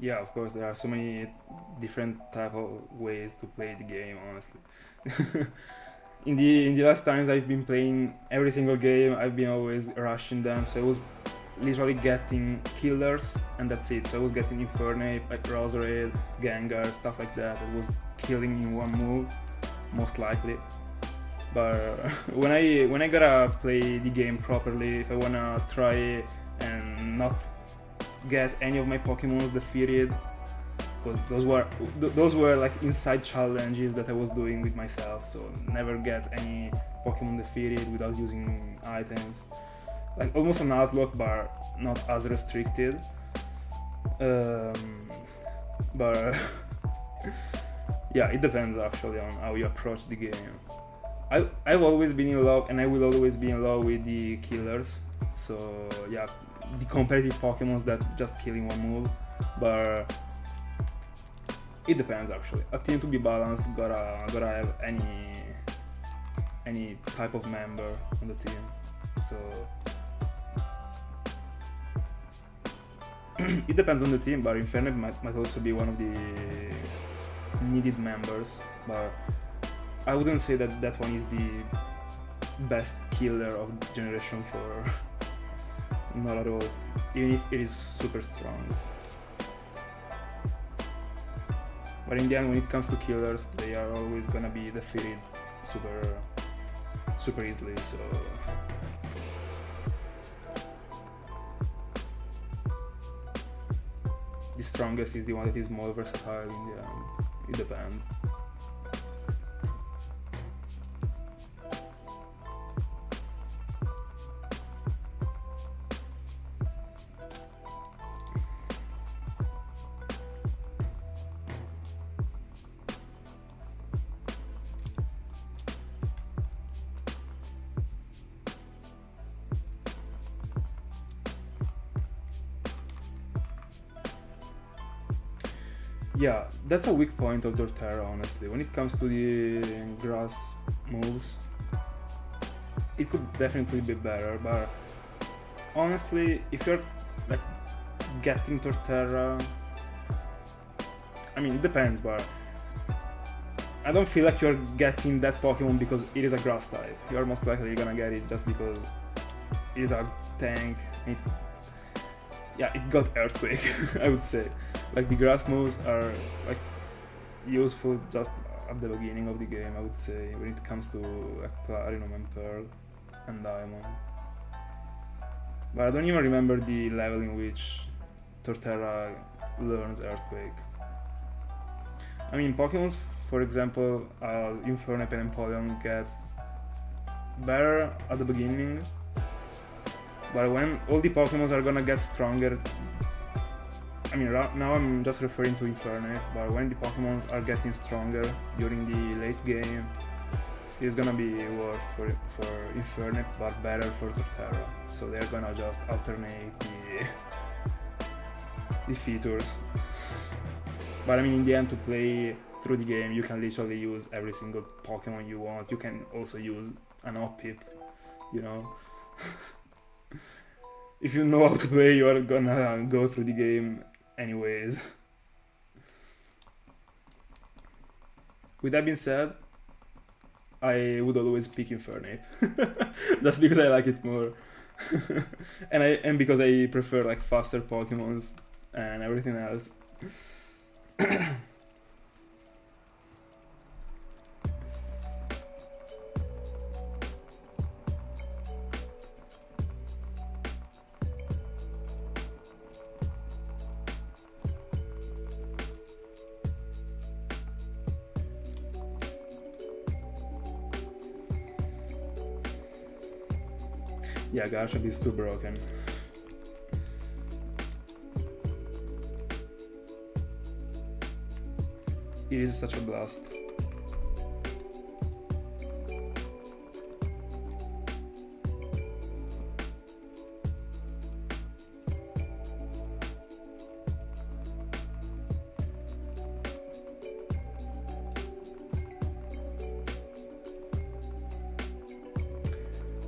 Yeah, of course, there are so many different type of ways to play the game, honestly. in the last times I've been playing every single game, I've been always rushing them, so I was literally getting killers and that's it. So I was getting Infernape, like Roserade, Gengar, stuff like that. I was killing in one move, most likely. But when I gotta play the game properly, if I wanna try and not get any of my Pokemon defeated, because those were like inside challenges that I was doing with myself, so never get any Pokemon defeated without using items, like almost an outlook, but not as restricted. But yeah, it depends actually on how you approach the game. I've always been in love, and I will always be in love with the killers. So yeah, the competitive Pokemons that just killing one move, but it depends actually. A team to be balanced gotta have any type of member on the team. So it depends on the team, but Infernape might also be one of the needed members, but I wouldn't say that that one is the best killer of Generation 4. Not at all, even if it is super strong. But in the end, when it comes to killers, they are always gonna be defeated super easily, so... The strongest is the one that is more versatile in the end. It depends. Yeah, that's a weak point of Torterra, honestly. When it comes to the grass moves, it could definitely be better, but honestly, if you're like getting Torterra, I mean, it depends, but I don't feel like you're getting that Pokemon because it is a grass type. You're most likely gonna get it just because it is a tank. It got Earthquake, I would say. Like, the grass moves are like useful just at the beginning of the game, I would say, when it comes to like Platinum and Pearl and Diamond. But I don't even remember the level in which Torterra learns Earthquake. I mean, Pokemon, for example, as Infernape and Empoleon get better at the beginning, but when all the Pokemon are gonna get stronger, I mean, now I'm just referring to Infernape, but when the Pokemon are getting stronger during the late game, it's gonna be worse for Infernape, but better for Torterra. So they're gonna just alternate the features. But I mean, in the end, to play through the game, you can literally use every single Pokemon you want. You can also use an Hoppip, you know. If you know how to play, you are gonna go through the game anyways. With that being said, I would always pick Infernape. Just because I like it more. and because I prefer like faster Pokemons and everything else. Yeah, Garchomp is too broken. It is such a blast.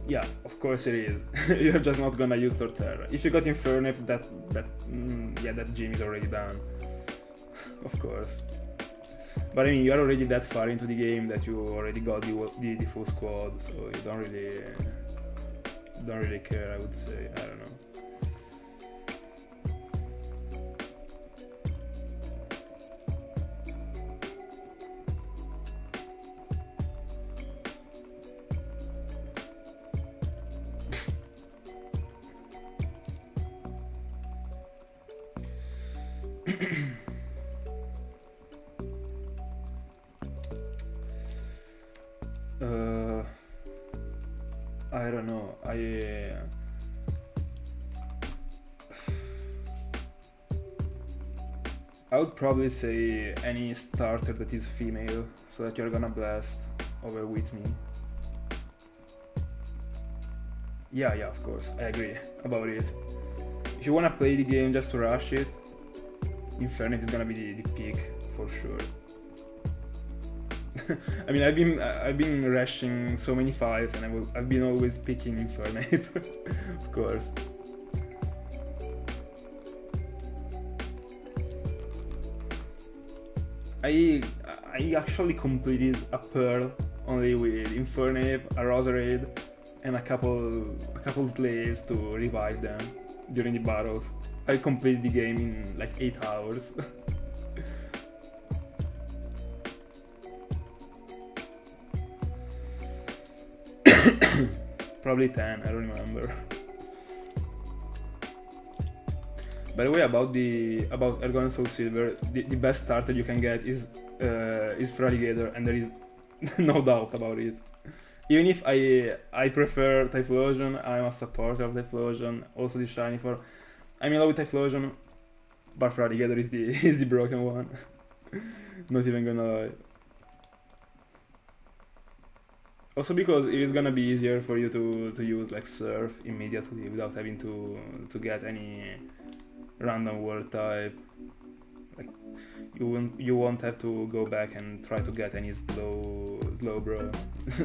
Yeah, of course it is. You're just not gonna use Torterra. If you got Infernape, that gym is already done. Of course. But I mean, you're already that far into the game that you already got the full squad, so you don't really care, I would say. I don't know. I don't know. I would probably say any starter that is female, so that you're gonna blast over with me. Yeah, of course, I agree about it. If you wanna play the game just to rush it, Infernape is gonna be the pick for sure. I mean, I've been rushing so many fights, and I've been always picking Infernape, of course. I actually completed a Pearl only with Infernape, a Roserade, and a couple slaves to revive them during the battles. I completed the game in like 8 hours. Probably 10, I don't remember. By the way, about Ergon Soul Silver, the best starter you can get is Feraligatr, and there is no doubt about it. Even if I prefer Typhlosion, I'm a supporter of Typhlosion, also the shiny form. I'm in love with Typhlosion, but Feraligatr is the broken one. Not even gonna lie. Also because it is gonna be easier for you to use like Surf immediately without having to get any random word type. Like you won't have to go back and try to get any slow bro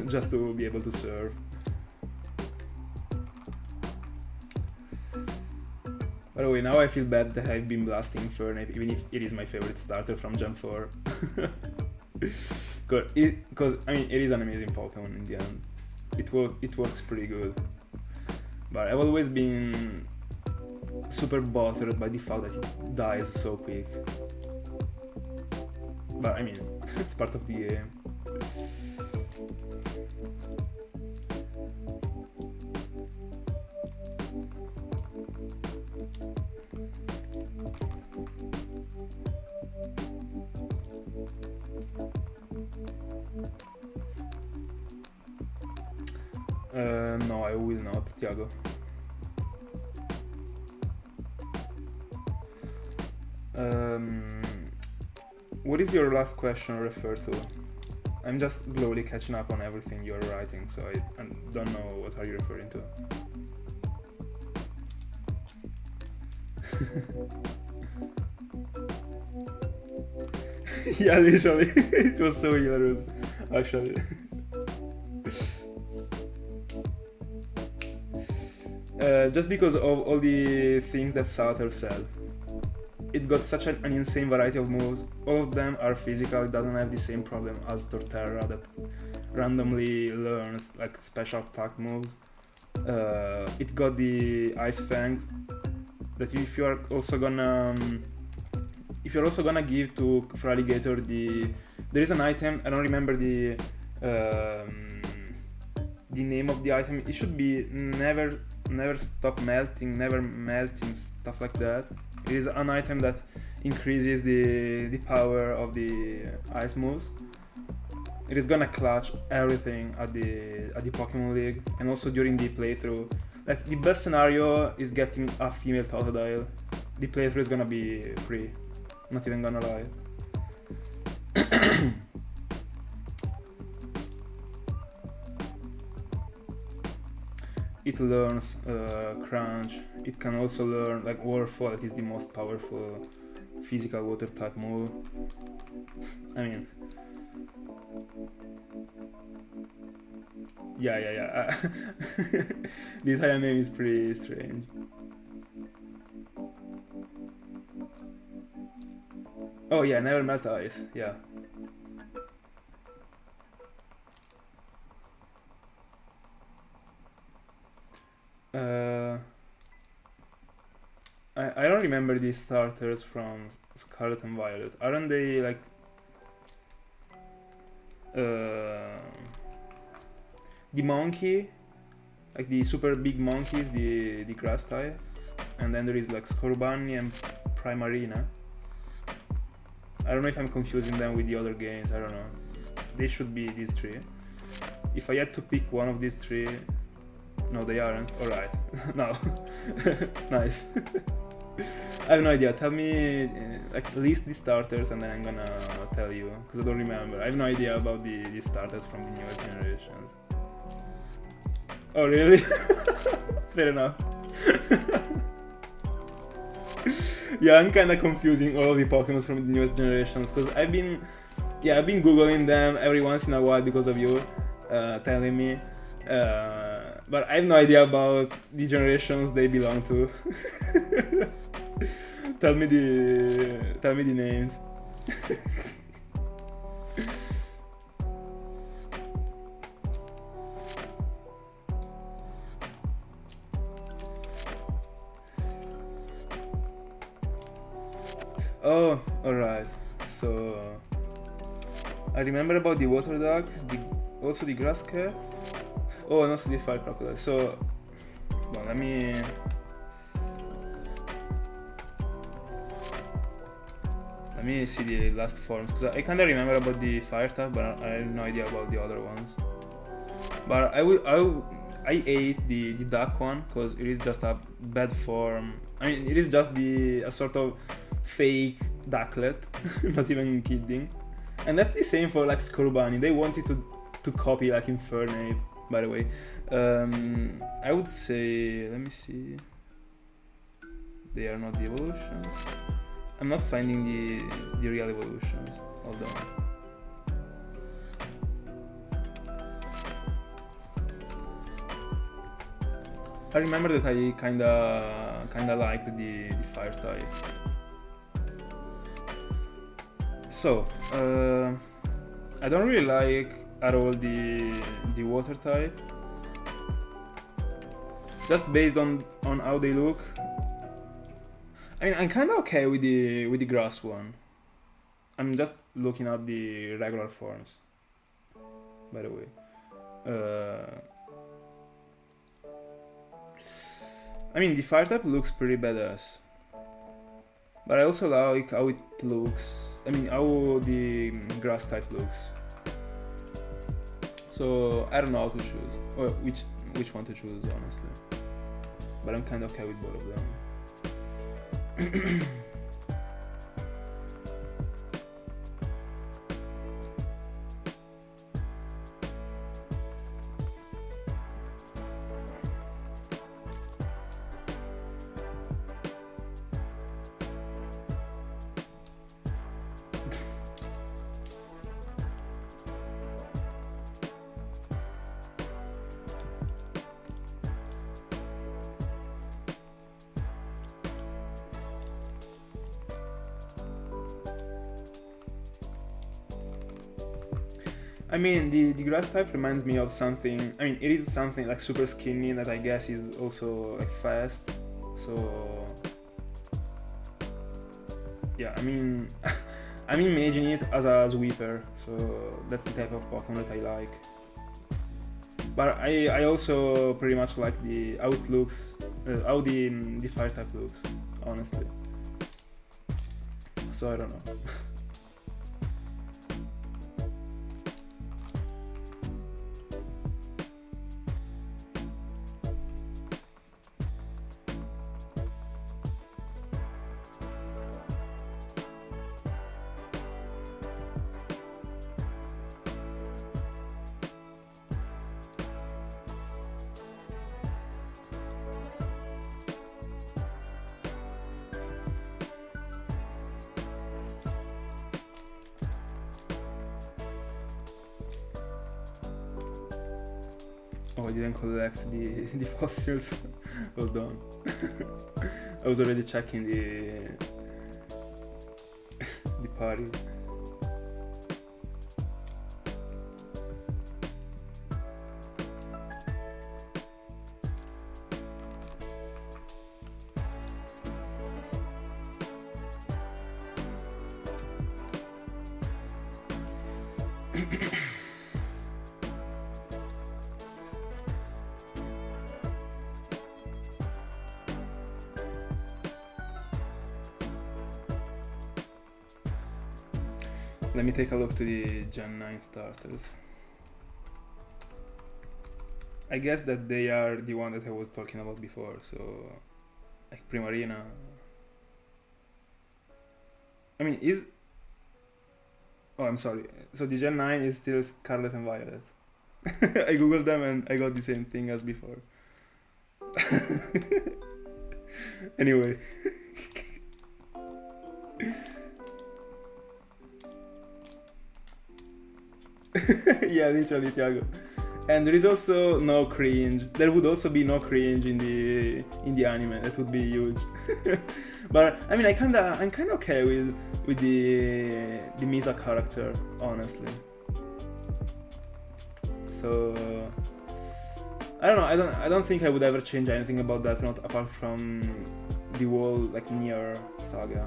just to be able to Surf. By the way, now I feel bad that I've been blasting Infernape, even if it is my favorite starter from Gen 4. Because I mean, it is an amazing Pokemon in the end. It works pretty good. But I've always been super bothered by the fact that it dies so quick. But I mean, it's part of the game. No, I will not, Tiago. What is your last question refer to? I'm just slowly catching up on everything you're writing, so I don't know what are you referring to. Yeah, literally, it was so hilarious, actually. Just because of all the things that Sauter said. It got such an insane variety of moves. All of them are physical, it doesn't have the same problem as Torterra that randomly learns like special attack moves. It got the Ice Fangs that if you're also gonna give to Feraligatr there is an item, I don't remember the name of the item. It should be never stop melting, never melting, stuff like that. It is an item that increases the power of the ice moves. It is gonna clutch everything at the Pokemon League and also during the playthrough. Like the best scenario is getting a female Totodile. The playthrough is gonna be free. Not even gonna lie. It learns Crunch. It can also learn like Waterfall. It is the most powerful physical water type move. I mean, yeah. The Italian name is pretty strange. Oh yeah, never melt ice. Yeah. I don't remember these starters from Scarlet and Violet. Aren't they like the monkey, like the super big monkeys, the grass type, and then there is like Scorbunny and Primarina. I don't know if I'm confusing them with the other games. I don't know. They should be these three. If I had to pick one of these three. No, they aren't. Alright. No. Nice. I have no idea. Tell me, like, list the starters and then I'm gonna tell you. Because I don't remember. I have no idea about the starters from the newest generations. Oh, really? Fair enough. Yeah, I'm kinda confusing all of the Pokemon from the newest generations. Because I've been Googling them every once in a while because of you telling me. But I have no idea about the generations they belong to. Tell me the names. Oh, alright. So I remember about the water dog, also the grass cat. Oh, and also the fire crocodile. So, well, let me see the last forms, because I kinda remember about the fire type, but I have no idea about the other ones. But I ate the duck one because it is just a bad form. I mean, it is just a sort of fake ducklet, not even kidding. And that's the same for like Scorbunny. They wanted to copy like Infernape, by the way. I would say, let me see. They are not the evolutions. I'm not finding the real evolutions. Hold on. I remember that I kinda liked the fire type. So I don't really like at all the water type. Just based on how they look. I mean, I'm kinda okay with the grass one. I'm just looking at the regular forms, by the way. I mean, the fire type looks pretty badass, but I also like how it looks. I mean, how the grass type looks. So I don't know how to choose, or which one to choose, honestly. But I'm kind of okay with both of them. I mean, the grass type reminds me of something. I mean, it is something like super skinny that I guess is also like fast. So yeah, I mean, I'm imagining it as a sweeper. So that's the type of Pokemon that I like. But I also pretty much like how it looks, how the fire type looks, honestly. So I don't know. Oh, I didn't collect the fossils. Hold on. I was already checking the party. Let me take a look to the Gen 9 starters. I guess that they are the one that I was talking about before, so like Primarina. I mean, oh, I'm sorry. So the Gen 9 is still Scarlet and Violet. I googled them and I got the same thing as before. Anyway. Yeah, literally, Thiago. And there is also no cringe. There would also be no cringe in the anime. That would be huge. But I mean, I'm kinda okay with the Misa character, honestly. So I don't know. I don't think I would ever change anything about that, not apart from the whole like Nier saga.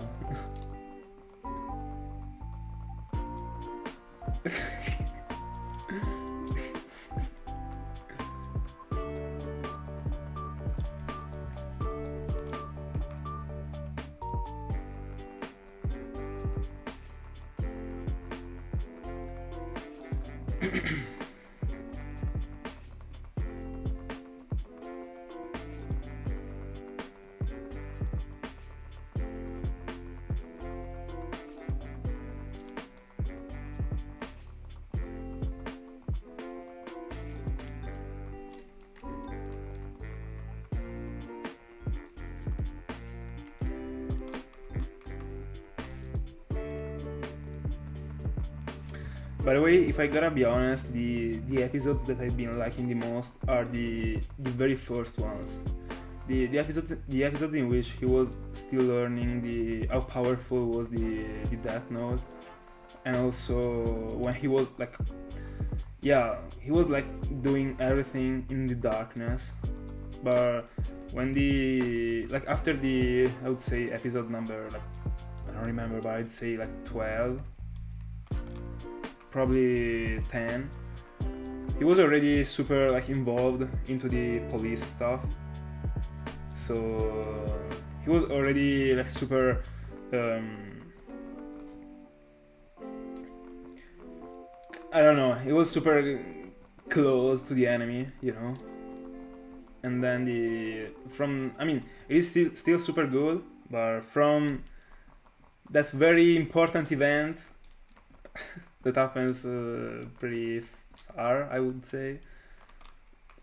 By the way, if I gotta be honest, the episodes that I've been liking the most are the very first ones. The episodes in which he was still learning how powerful was the Death Note, and also when he was like, he was like doing everything in the darkness. But when after I would say episode number, like, I don't remember, but I'd say like 12, probably 10, he was already super like involved into the police stuff. So he was already like super I don't know, he was super close to the enemy, you know. And then it is still super good, but from that very important event that happens pretty far, I would say,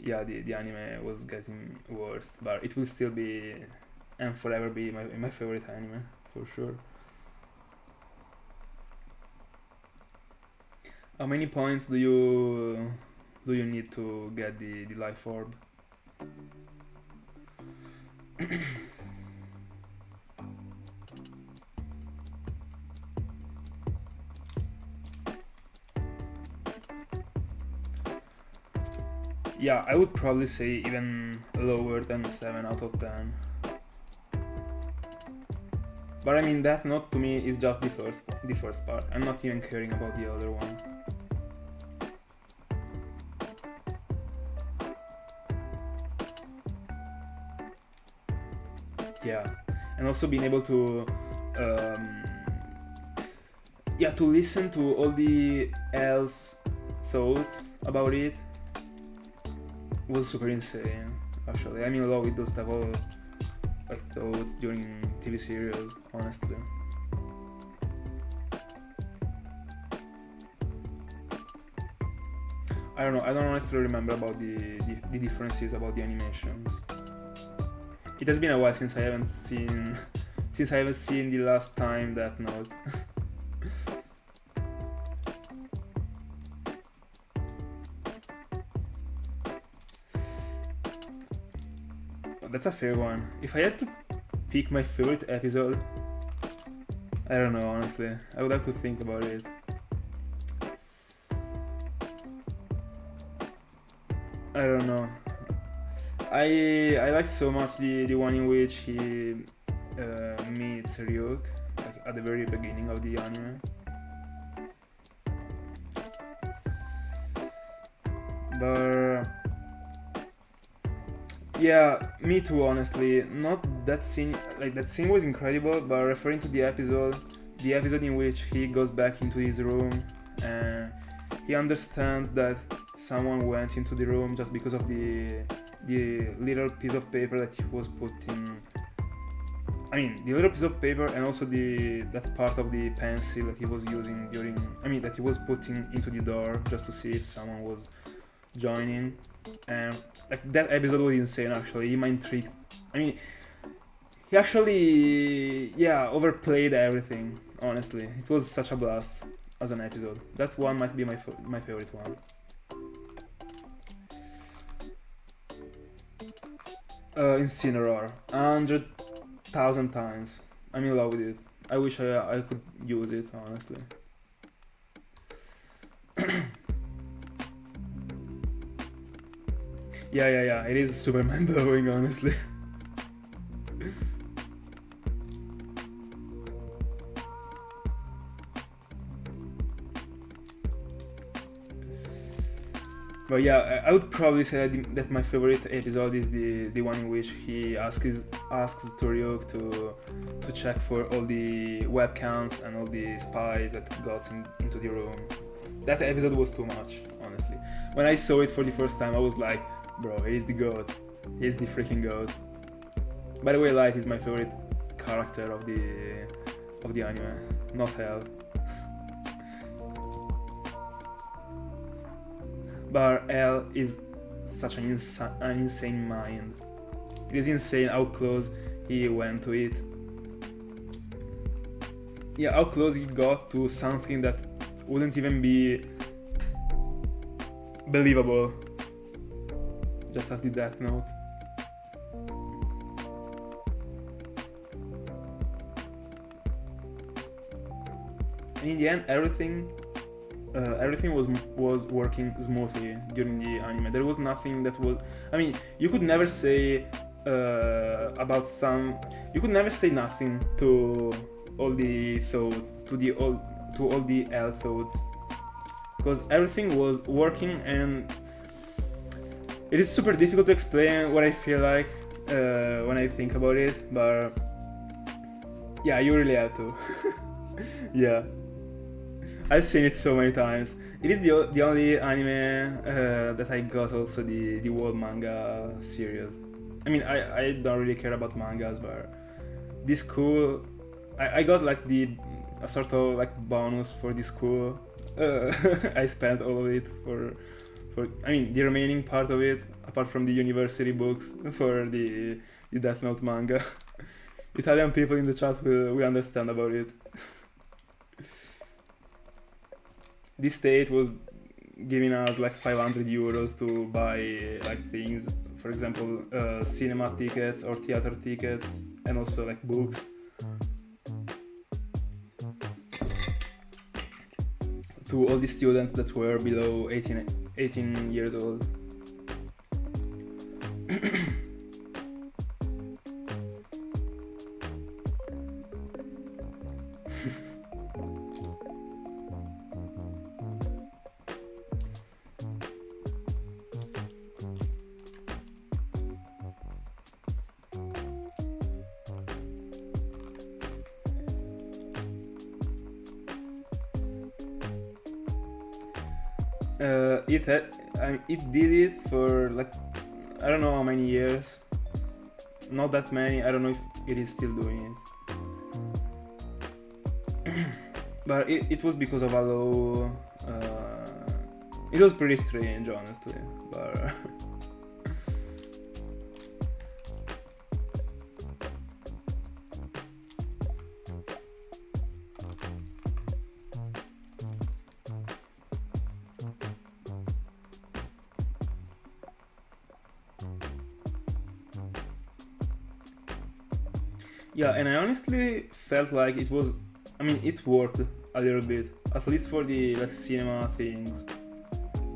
the anime was getting worse, but it will still be and forever be my favorite anime, for sure. How many points do you need to get the life orb? Yeah, I would probably say even lower than 7 out of 10. But I mean, Death Note to me is just the first part. I'm not even caring about the other one. Yeah, and also being able to to listen to all the else thoughts about it was super insane. Actually, I'm in love with those type of like thoughts during TV series, honestly. I don't know, I don't honestly remember about the differences about the animations. It has been a while since I haven't seen the last time Death Note. That's a fair one. If I had to pick my favorite episode, I don't know, honestly. I would have to think about it. I don't know. I like so much the one in which he meets Ryuk, like at the very beginning of the anime. But yeah, me too, honestly. Not that scene, like that scene was incredible, but referring to the episode in which he goes back into his room and he understands that someone went into the room just because of the little piece of paper that he was putting. I mean, the little piece of paper and also that part of the pencil that he was using that he was putting into the door just to see if someone was joining. And like that episode was insane, actually. He mind tricked. I mean, he actually overplayed everything. Honestly, it was such a blast as an episode. That one might be my favorite one. Incineroar, 100,000 times. I'm in love with it. I wish I could use it, honestly. Yeah. It is super mind-blowing, honestly. But yeah, I would probably say that my favorite episode is the one in which he asks Ryuk to check for all the webcams and all the spies that got into the room. That episode was too much, when I saw it for the first time, I was like, bro, he's the goat. He's the freaking goat. By the way, Light is my favorite character of the anime, not Hell. But Hell is such an insane mind. It is insane how close he went to it. Yeah, how close he got to something that wouldn't even be believable. Just as the Death Note. And in the end, everything was working smoothly during the anime. There was nothing that was. I mean, you could never say about some. You could never say nothing to all the thoughts, to all the L thoughts, because everything was working, and it is super difficult to explain what I feel like when I think about it. But yeah, you really have to. Yeah. I've seen it so many times. It is the only anime that I got also the whole manga series. I mean, I don't really care about mangas, but this school, I got like a sort of like bonus for this school. I spent all of it for I mean the remaining part of it, apart from the university books, for the Death Note manga. Italian people in the chat will understand about it. This state was giving us like 500 euros to buy like things, for example, cinema tickets or theater tickets, and also like books. To all the students that were below 18 years old. It did it for like I don't know how many years, not that many. I don't know if it is still doing it, but it was because of a law. It was pretty strange, honestly, but yeah, and I honestly felt like it was, I mean, it worked a little bit, at least for the like cinema things,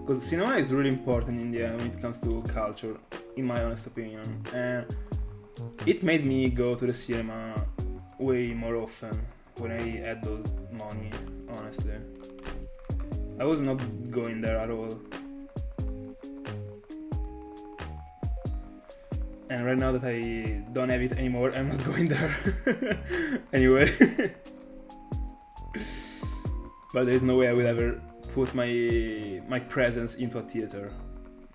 because cinema is really important in the end when it comes to culture, in my honest opinion, and it made me go to the cinema way more often when I had those money, honestly. I was not going there at all. And right now that I don't have it anymore, I'm not going there. Anyway. But there is no way I will ever put my presence into a theater.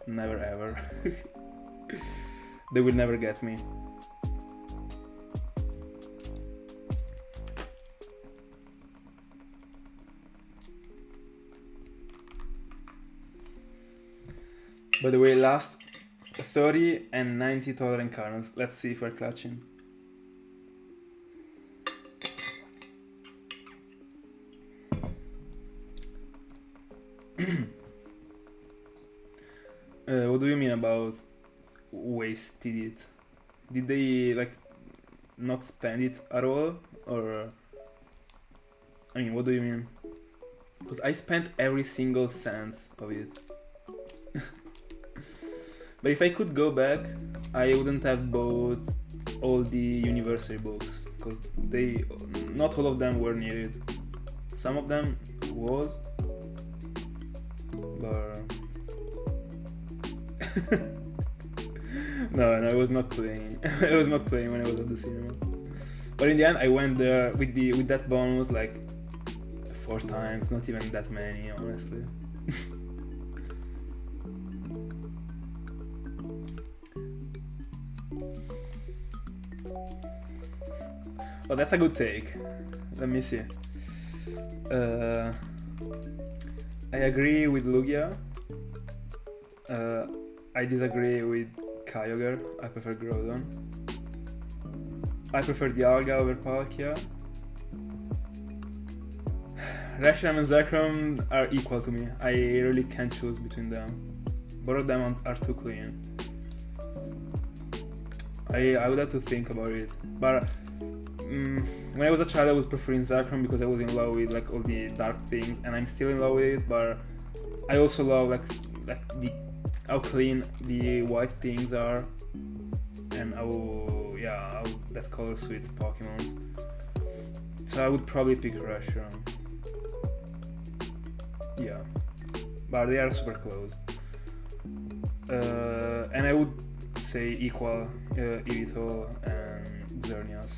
Never ever. They will never get me. By the way, last 30 and 90 tolerant kernels. Let's see if we're clutching. What do you mean about wasted it? Did they like not spend it at all, or I mean, what do you mean? Because I spent every single cent of it. But if I could go back, I wouldn't have bought all the university books, because not all of them were needed. Some of them was, but no, I was not playing. I was not playing when I was at the cinema. But in the end, I went there with that bonus like 4 times, not even that many, honestly. Oh, that's a good take. Let me see. I agree with Lugia. I disagree with Kyogre. I prefer Groudon. I prefer Dialga over Palkia. Reshiram and Zekrom are equal to me. I really can't choose between them. Both of them are too clean. I would have to think about it. But when I was a child, I was preferring Zekrom because I was in love with like all the dark things, and I'm still in love with it. But I also love like how clean the white things are, and how that color suits Pokemons. So I would probably pick Reshiram. Yeah, but they are super close. And I would say equal Irithel and Xerneas.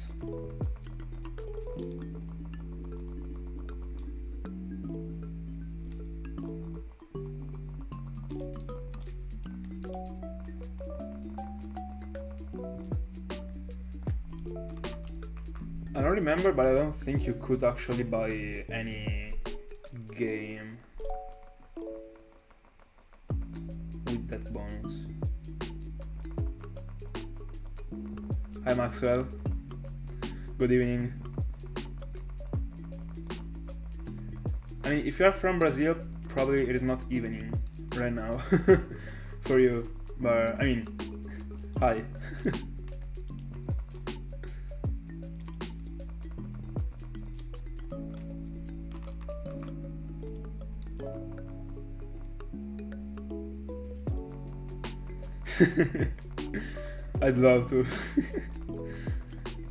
I don't remember, but I don't think you could actually buy any game with that bonus. Hi Maxwell, good evening. I mean, if you are from Brazil, probably it is not evening right now for you, but I mean, hi. I'd love to.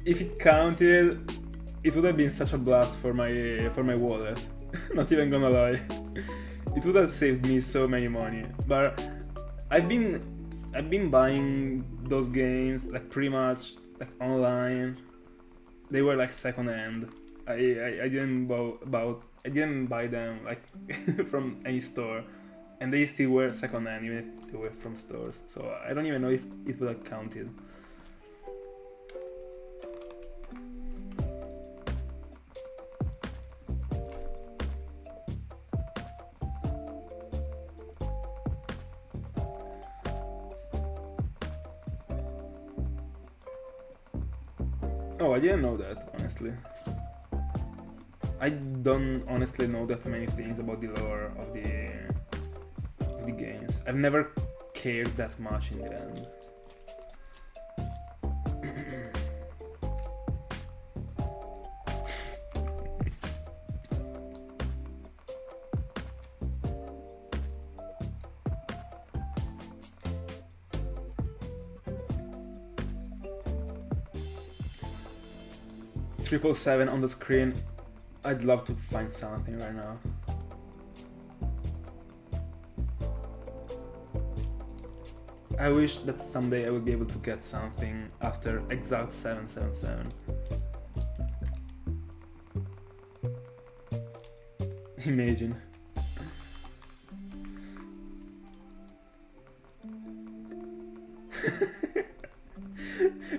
If it counted, it would have been such a blast for my wallet. Not even gonna lie. It would have saved me so many money. But I've been buying those games like pretty much like online. They were like second hand. I didn't buy them like from any store. And they still were second hand, even if they were from stores. So I don't even know if it would have counted. Oh, I didn't know that, honestly. I don't honestly know that many things about the lore of the games. I've never cared that much in the end. 777 on the screen. I'd love to find something right now. I wish that someday I would be able to get something after exact 777. Imagine.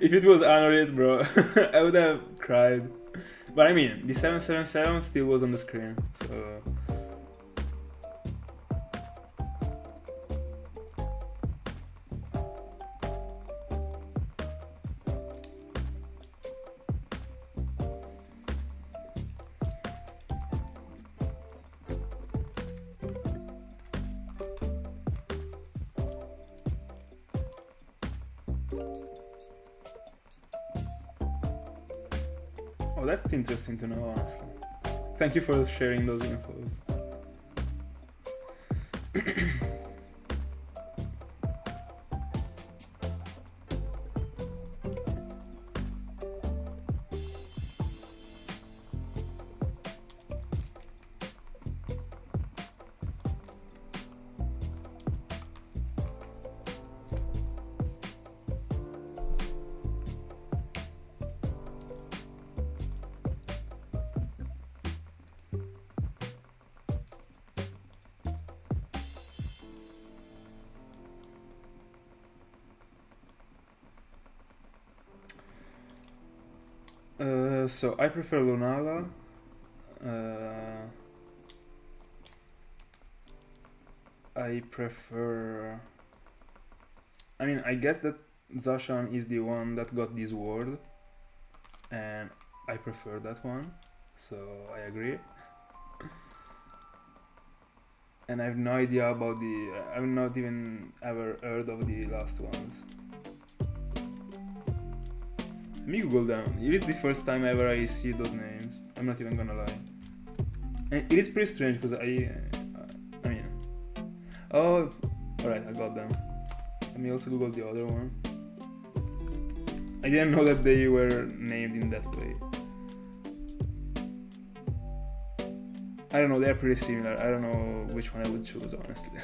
If it was Anorith, bro, I would have cried. But I mean, the 777 still was on the screen, so... Oh, that's interesting to know, honestly. Thank you for sharing those infos. So I prefer Lunala. I prefer... I mean, I guess that Zacian is the one that got this word, and I prefer that one, so I agree. And I have no idea about the... I've not even ever heard of the last ones. Let me Google them. It is the first time ever I see those names. I'm not even gonna lie. And it is pretty strange because I mean... Oh, alright, I got them. Let me also Google the other one. I didn't know that they were named in that way. I don't know, they're pretty similar. I don't know which one I would choose, honestly.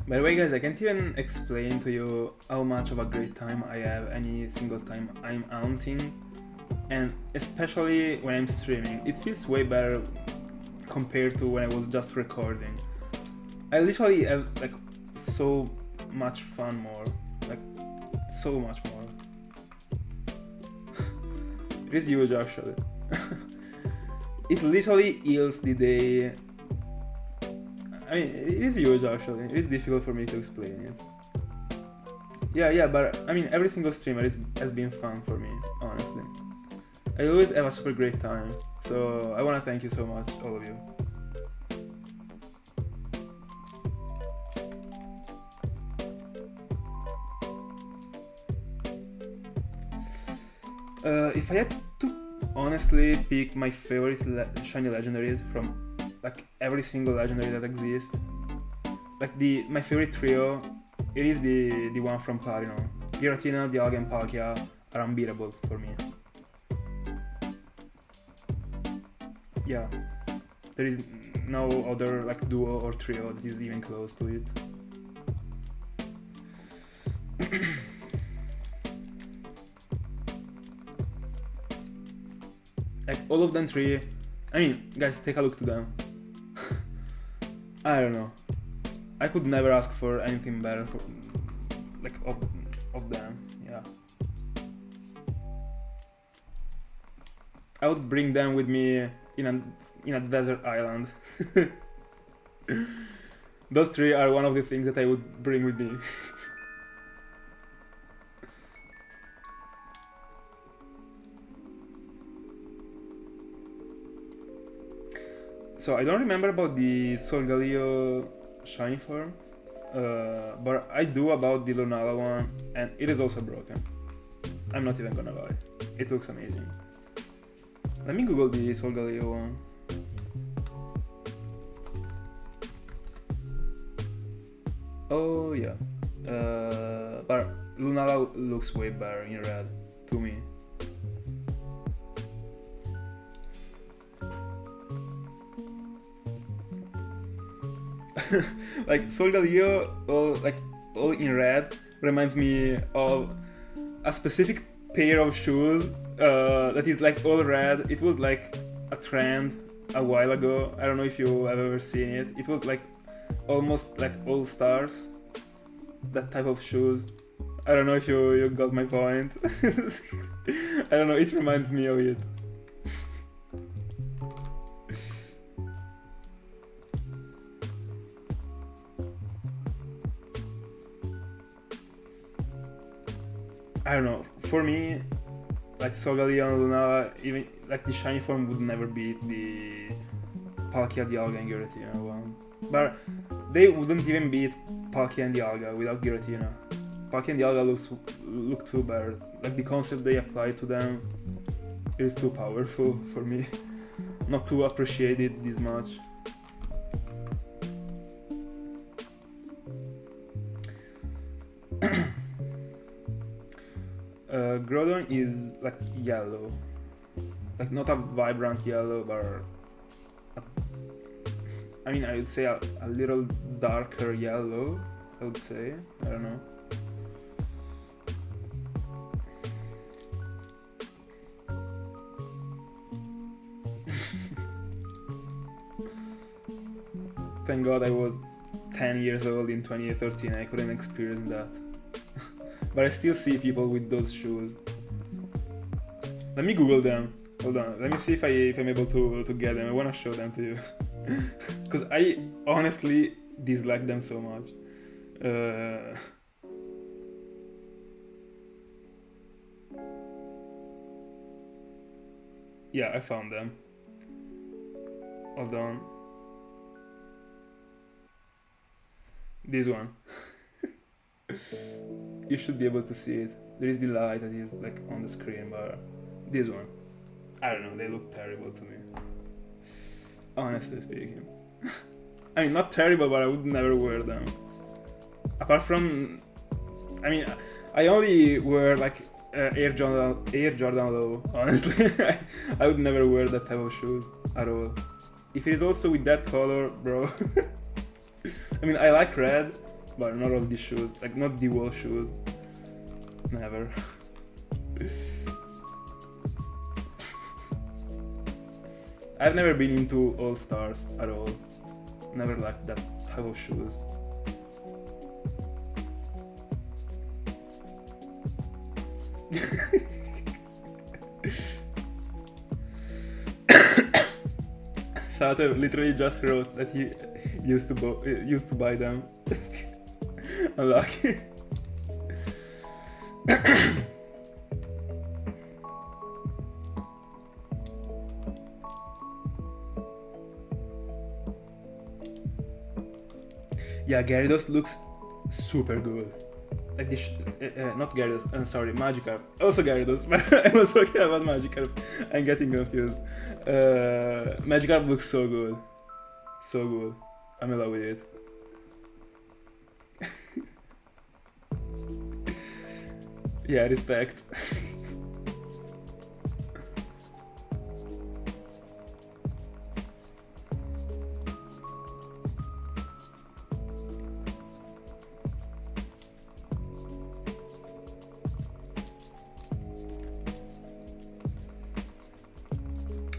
By the way, guys, I can't even explain to you how much of a great time I have any single time I'm hunting, and especially when I'm streaming. It feels way better compared to when I was just recording. I literally have like so much fun more, like so much more. It is huge actually. It literally heals the day. I mean, it is huge actually. It is difficult for me to explain it. Yeah, but I mean, every single streamer has been fun for me, honestly. I always have a super great time, so I wanna thank you so much, all of you. If I had to honestly pick my favorite shiny legendaries from like every single legendary that exists, like my favorite trio, it is the one from Platinum. Giratina, Dialga, and Palkia are unbeatable for me. Yeah, there is no other like duo or trio that is even close to it. Like all of them three, I mean, guys, take a look to them. I don't know. I could never ask for anything better for, like, of them. Yeah. I would bring them with me in a desert island. Those three are one of the things that I would bring with me. So I don't remember about the Solgaleo shiny form, but I do about the Lunala one, and it is also broken. I'm not even gonna lie, it looks amazing. Let me Google the Solgaleo one. Oh yeah, but Lunala looks way better in red to me. Like Solgaleo, all in red, reminds me of a specific pair of shoes that is like all red. It was like a trend a while ago. I don't know if you have ever seen it. It was like almost like all stars, that type of shoes. I don't know if you got my point. I don't know, it reminds me of it. I don't know, for me, like Solgaleo and Lunala, even like the shiny form would never beat the Palkia, Dialga, and Giratina one. But they wouldn't even beat Palkia and Dialga without Giratina. Palkia and Dialga look too better. Like the concept they apply to them is too powerful for me not to appreciate it this much. Groudon is like yellow, like not a vibrant yellow, but I mean, I would say a little darker yellow. I would say, I don't know. Thank God I was 10 years old in 2013. I couldn't experience that. But I still see people with those shoes. Let me Google them. Hold on. Let me see if I'm able to get them. I want to show them to you. Because I honestly dislike them so much. Yeah, I found them. Hold on. This one. You should be able to see it. There is the light that is like on the screen, but this one, I don't know, they look terrible to me. Honestly speaking. I mean, not terrible, but I would never wear them. Apart from, I mean, I only wear like Air Jordan Low, honestly. I would never wear that type of shoes at all. If it is also with that color, bro. I mean, I like red, but not all these shoes, like not the wall shoes. Never. I've never been into All Stars at all. Never liked that type of shoes. Sato literally just wrote that he used to buy them. Unlucky. Yeah, Gyarados looks super good. Like this, not Gyarados. I'm sorry, Magikarp. Also Gyarados, but I was talking about Magikarp. I'm getting confused. Magikarp looks so good, so good. I'm in love with it. Yeah, respect.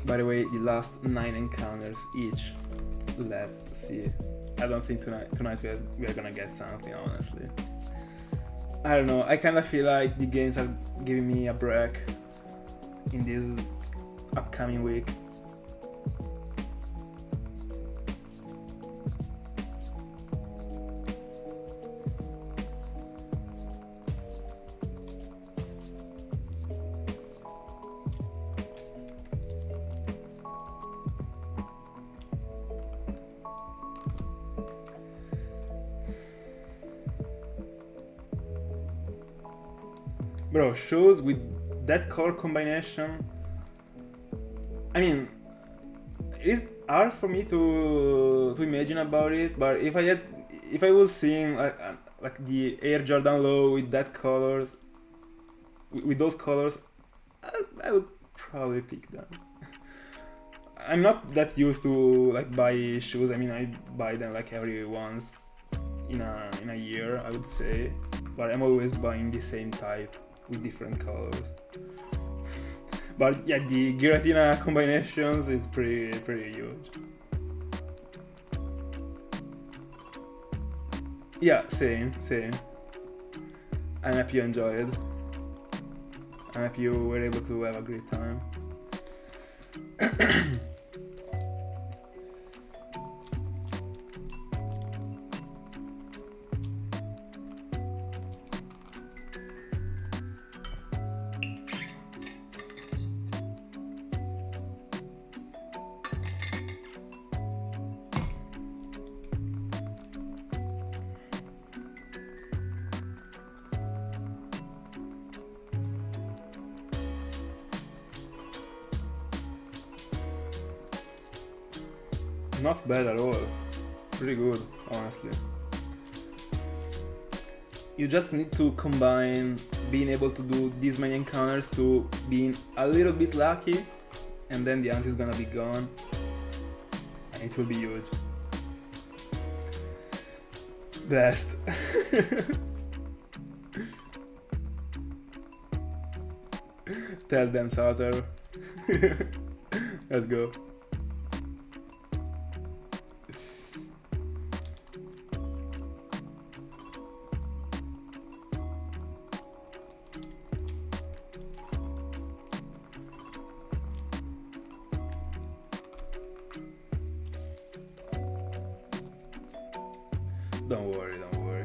By the way, the last 9 encounters each. Let's see. I don't think tonight we are gonna get something, honestly. I don't know, I kinda feel like the games are giving me a break in this upcoming week. Bro, shows with that color combination. I mean, it is hard for me to imagine about it. But if I was seeing like the Air Jordan Low with that colors, with those colors, I would probably pick them. I'm not that used to like buy shoes. I mean, I buy them like every once in a year, I would say. But I'm always buying the same type with different colors. But yeah, the Giratina combinations is pretty huge. Yeah, same. I'm happy you enjoyed. I'm happy you were able to have a great time. Not bad at all. Pretty good, honestly. You just need to combine being able to do these many encounters to being a little bit lucky, and then the ant is gonna be gone, and it will be huge. Blast. Tell them, Salter. Let's go. Don't worry, don't worry.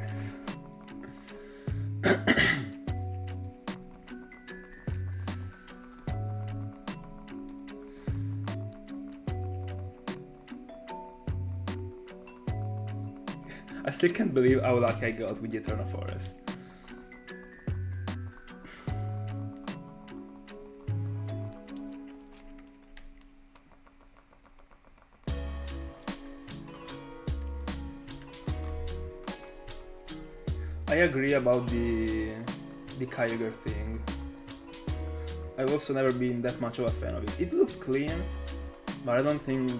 I still can't believe how lucky I got with the Eternal Forest. I agree about the Kyogre thing. I've also never been that much of a fan of it. It looks clean, but I don't think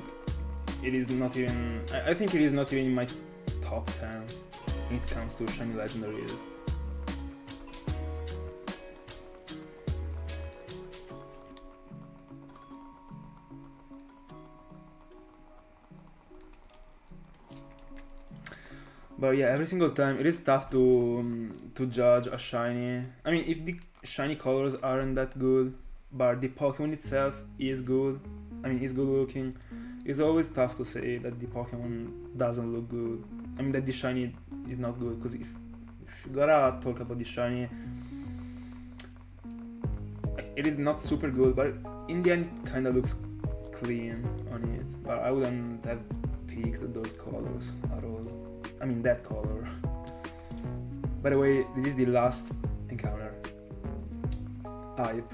it is not even... I think it is not even in my top 10 when it comes to shiny legendaries. But yeah, every single time it is tough to judge a shiny. I mean, if the shiny colors aren't that good, but the Pokemon itself is good, I mean, is good looking, it's always tough to say that the Pokemon doesn't look good. I mean, that the shiny is not good, because if you gotta talk about the shiny, it is not super good, but in the end it kinda looks clean on it. But I wouldn't have picked those colors at all. I mean, that color. By the way, this is the last encounter. Hype.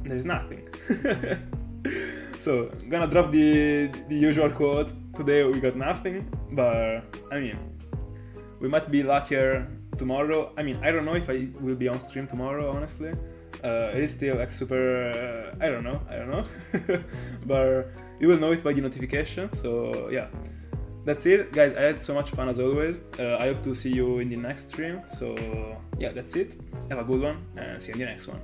There's nothing. So, gonna drop the usual quote. Today we got nothing, but I mean, we might be luckier tomorrow. I mean, I don't know if I will be on stream tomorrow, honestly. It is still like super... I don't know. But you will know it by the notification, so yeah. That's it, guys. I had so much fun as always. I hope to see you in the next stream, so yeah, that's it. Have a good one, and see you in the next one.